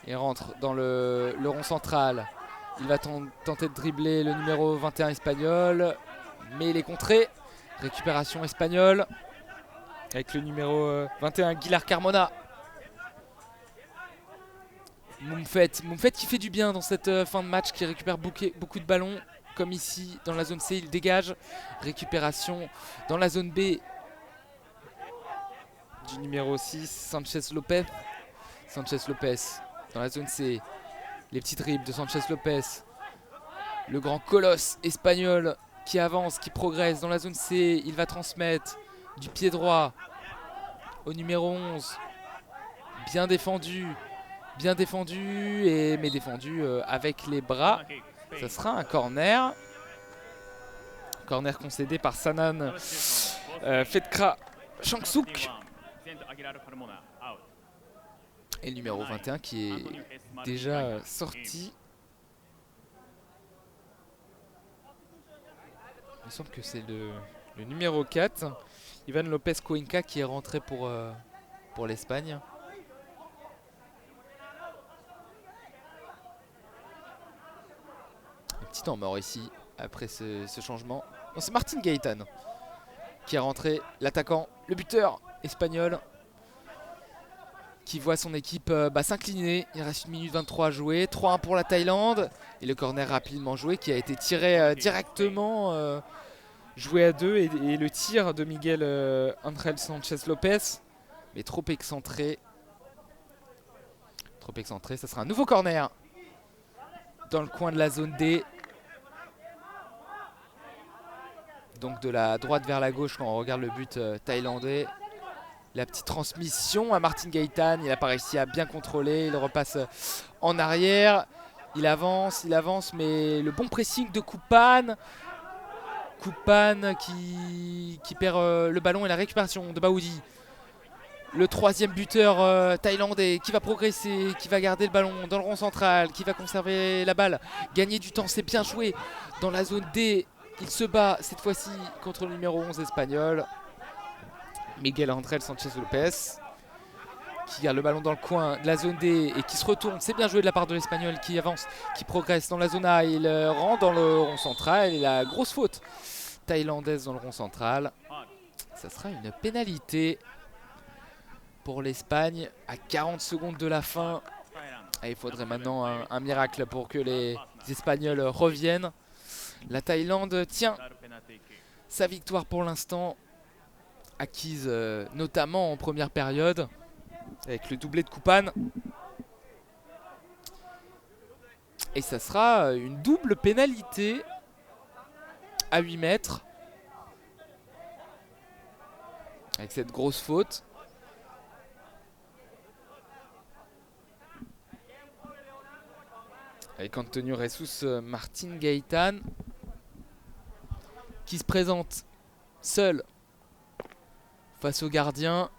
Il rentre dans le rond central. Il va tenter de dribbler le numéro 21 espagnol, mais il est contré. Récupération espagnole avec le numéro 21 Guilar Carmona. Moufette qui fait du bien dans cette fin de match, qui récupère beaucoup de ballons, comme ici dans la zone C, il dégage. Récupération dans la zone B du numéro 6, Sanchez Lopez. Sanchez Lopez dans la zone C. Les petits dribbles de Sanchez Lopez. Le grand colosse espagnol qui avance, qui progresse dans la zone C. Il va transmettre du pied droit au numéro 11. Bien défendu, mais défendu avec les bras. Ça sera un corner. Corner concédé par Sanan Fetkra Changsuk. Et le numéro 21 qui est déjà sorti. Il me semble que c'est le numéro 4, Ivan Lopez Cuenca, qui est rentré pour l'Espagne. Un petit temps mort ici après ce changement. Non, c'est Martin Gaëtan qui est rentré, l'attaquant, le buteur espagnol, qui voit son équipe s'incliner. Il reste 1 minute 23 à jouer. 3-1 pour la Thaïlande. Et le corner rapidement joué qui a été tiré directement, joué à 2. Et le tir de Miguel Ángel Sanchez Lopez. Mais trop excentré. Trop excentré. Ça sera un nouveau corner dans le coin de la zone D. Donc de la droite vers la gauche quand on regarde le but thaïlandais. La petite transmission à Martin Gaëtan, il n'a pas réussi à bien contrôler, il repasse en arrière, il avance, mais le bon pressing de Koupane. Koupane qui perd le ballon et la récupération de Baoudi. Le troisième buteur thaïlandais qui va progresser, qui va garder le ballon dans le rond central, qui va conserver la balle, gagner du temps, c'est bien joué dans la zone D. Il se bat cette fois-ci contre le numéro 11 espagnol. Miguel Ángel Sanchez Lopez qui garde le ballon dans le coin de la zone D et qui se retourne. C'est bien joué de la part de l'Espagnol qui avance, qui progresse dans la zone A. Il rentre dans le rond central et la grosse faute thaïlandaise dans le rond central. Ça sera une pénalité pour l'Espagne à 40 secondes de la fin. Et il faudrait maintenant un miracle pour que les Espagnols reviennent. La Thaïlande tient sa victoire pour l'instant, acquise notamment en première période avec le doublé de Koupane. Et ça sera une double pénalité à 8 mètres avec cette grosse faute. Avec Antonio Jesus Martin Gaëtan qui se présente seul face au gardien.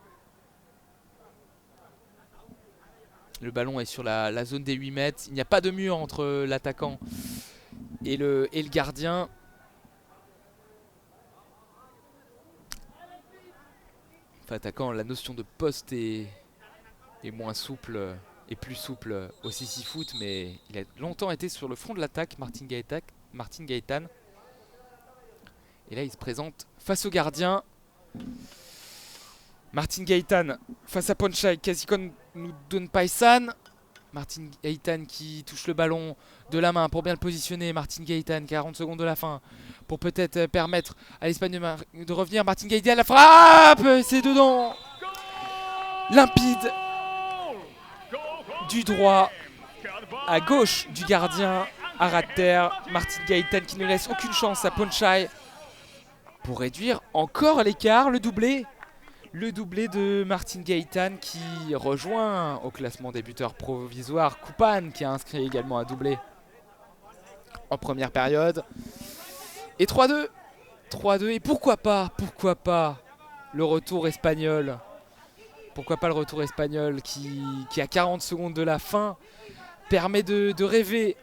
Le ballon est sur la zone des 8 mètres. Il n'y a pas de mur entre l'attaquant et le gardien. Enfin, attaquant, la notion de poste est moins souple et plus souple au 6 foot, mais il a longtemps été sur le front de l'attaque, Martin Gaëtan. Et là, il se présente face au gardien. Martin Gaëtan face à Ponchai. Kazikon nous donne Paisan. Martin Gaëtan qui touche le ballon de la main pour bien le positionner. Martin Gaëtan, 40 secondes de la fin, pour peut-être permettre à l'Espagne de revenir. Martin Gaëtan, la frappe, c'est dedans. Limpide du droit à gauche du gardien à ras de terre. Martin Gaëtan qui ne laisse aucune chance à Ponchai pour réduire encore l'écart, le doublé. Le doublé de Martin Gaëtan qui rejoint au classement des buteurs provisoires Kupan qui a inscrit également un doublé en première période. Et 3-2. 3-2 et pourquoi pas le retour espagnol. Pourquoi pas le retour espagnol qui à 40 secondes de la fin permet de rêver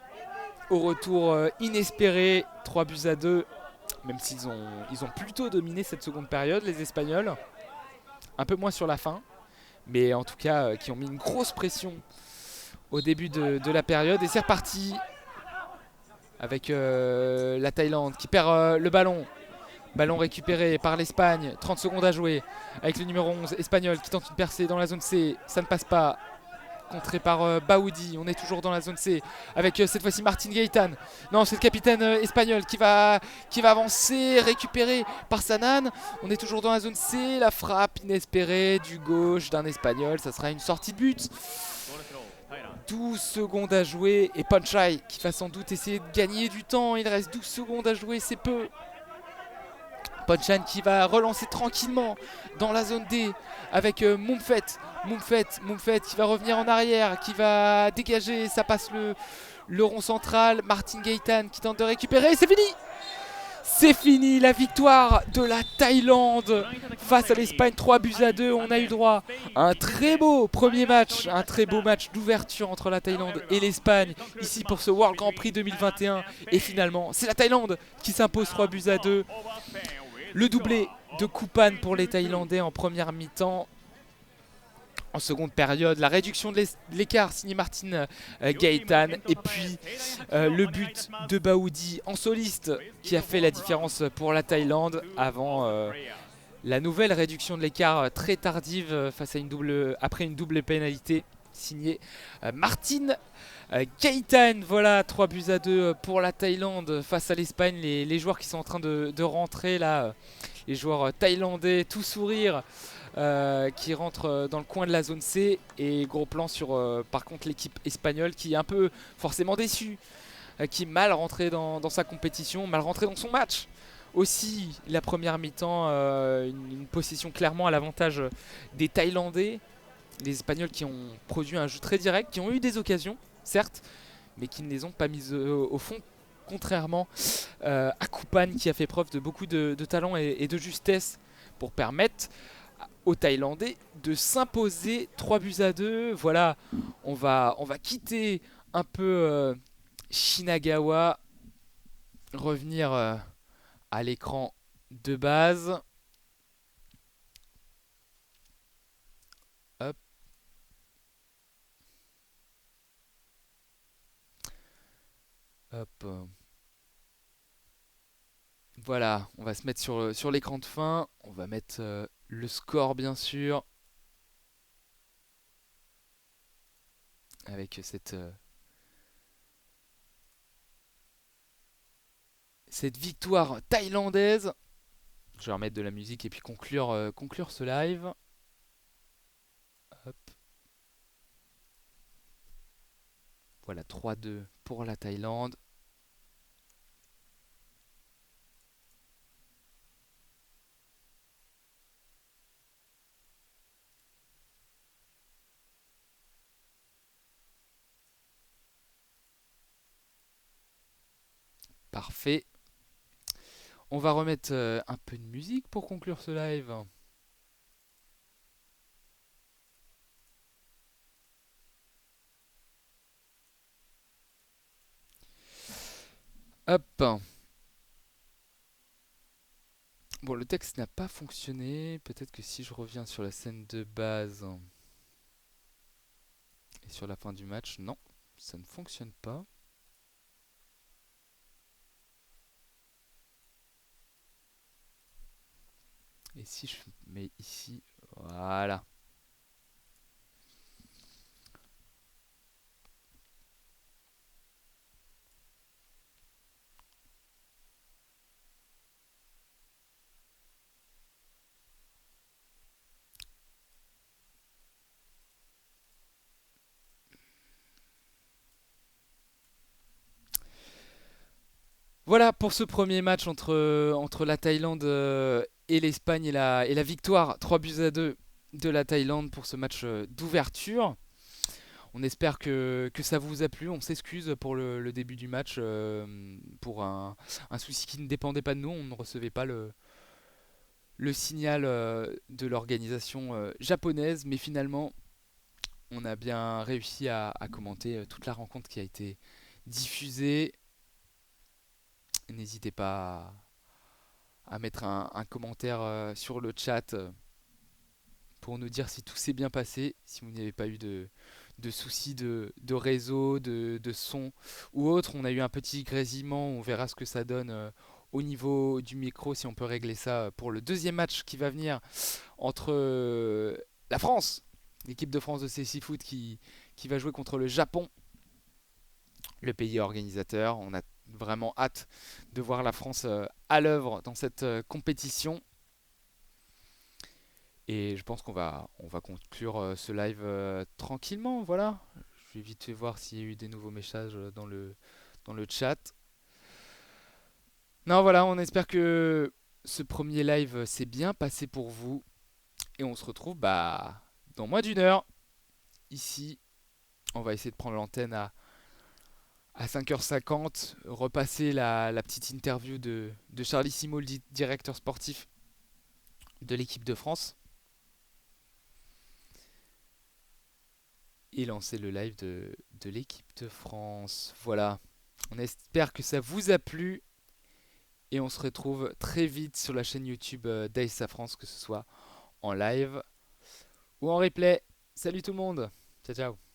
au retour inespéré. 3-2, même s'ils ont plutôt dominé cette seconde période les Espagnols. Un peu moins sur la fin, mais en tout cas qui ont mis une grosse pression au début de la période. Et c'est reparti avec la Thaïlande qui perd le ballon. Ballon récupéré par l'Espagne, 30 secondes à jouer avec le numéro 11 espagnol qui tente une percée dans la zone C. Ça ne passe pas, contré par Baoudi. On est toujours dans la zone C avec cette fois-ci Martin Gaëtan. Non, c'est le capitaine espagnol qui va avancer, récupéré par Sanan. On est toujours dans la zone C. La frappe inespérée du gauche d'un espagnol. Ça sera une sortie de but. 12 secondes à jouer et Ponchai qui va sans doute essayer de gagner du temps. Il reste 12 secondes à jouer, c'est peu. Ponchai qui va relancer tranquillement dans la zone D avec Mumfet qui va revenir en arrière, qui va dégager, ça passe le rond central. Martin Gaëtan qui tente de récupérer, c'est fini. C'est fini, la victoire de la Thaïlande face à l'Espagne, 3-2. On a eu droit à un très beau premier match, un très beau match d'ouverture entre la Thaïlande et l'Espagne, ici pour ce World Grand Prix 2021. Et finalement, c'est la Thaïlande qui s'impose 3-2. Le doublé de Kupan pour les Thaïlandais en première mi-temps. En seconde période, la réduction de l'écart signé Martin Gaëtan. Et puis le but de Baoudi en soliste qui a fait la différence pour la Thaïlande avant la nouvelle réduction de l'écart très tardive face à après une double pénalité signée Martin Gaëtan. Voilà, 3-2 pour la Thaïlande face à l'Espagne. Les joueurs qui sont en train de rentrer là, les joueurs thaïlandais, tout sourire, qui rentrent dans le coin de la zone C. Et gros plan sur par contre l'équipe espagnole qui est un peu forcément déçue, qui est mal rentrée dans sa compétition, mal rentrée dans son match. Aussi la première mi-temps, une possession clairement à l'avantage des Thaïlandais. Les Espagnols qui ont produit un jeu très direct, qui ont eu des occasions, certes, mais qui ne les ont pas mises au fond, contrairement à Kupan qui a fait preuve de beaucoup de talent et de justesse pour permettre aux Thaïlandais de s'imposer 3-2. Voilà, on va quitter un peu Shinagawa, revenir à l'écran de base. Hop. Hop. Voilà, on va se mettre sur l'écran de fin. On va mettre le score bien sûr. Avec cette victoire thaïlandaise. Je vais remettre de la musique et puis conclure ce live. Hop. Voilà, 3-2 pour la Thaïlande. Parfait. On va remettre un peu de musique pour conclure ce live. Hop. Bon, le texte n'a pas fonctionné. Peut-être que si je reviens sur la scène de base et sur la fin du match, non, ça ne fonctionne pas. Et si je mets ici, voilà. Voilà pour ce premier match entre la Thaïlande et l'Espagne et la victoire 3-2 de la Thaïlande pour ce match d'ouverture. On espère que ça vous a plu. On s'excuse pour le début du match, pour un souci qui ne dépendait pas de nous. On ne recevait pas le signal de l'organisation japonaise, mais finalement, on a bien réussi à commenter toute la rencontre qui a été diffusée. N'hésitez pas à mettre un commentaire sur le chat pour nous dire si tout s'est bien passé, si vous n'avez pas eu de soucis de réseau, de son ou autre. On a eu un petit grésillement, on verra ce que ça donne au niveau du micro, si on peut régler ça pour le deuxième match qui va venir entre la France, l'équipe de France de CC Foot qui va jouer contre le Japon, le pays organisateur. On a vraiment hâte de voir la France à l'œuvre dans cette compétition. Et je pense on va conclure ce live tranquillement. Voilà. Je vais vite fait voir s'il y a eu des nouveaux messages dans le chat. Non, voilà, on espère que ce premier live s'est bien passé pour vous. Et on se retrouve dans moins d'une heure. Ici, on va essayer de prendre l'antenne à 5h50, repasser la petite interview de Charlie Simon, le directeur sportif de l'équipe de France. Et lancer le live de l'équipe de France. Voilà. On espère que ça vous a plu. Et on se retrouve très vite sur la chaîne YouTube d'Aïssa France, que ce soit en live ou en replay. Salut tout le monde. Ciao ciao.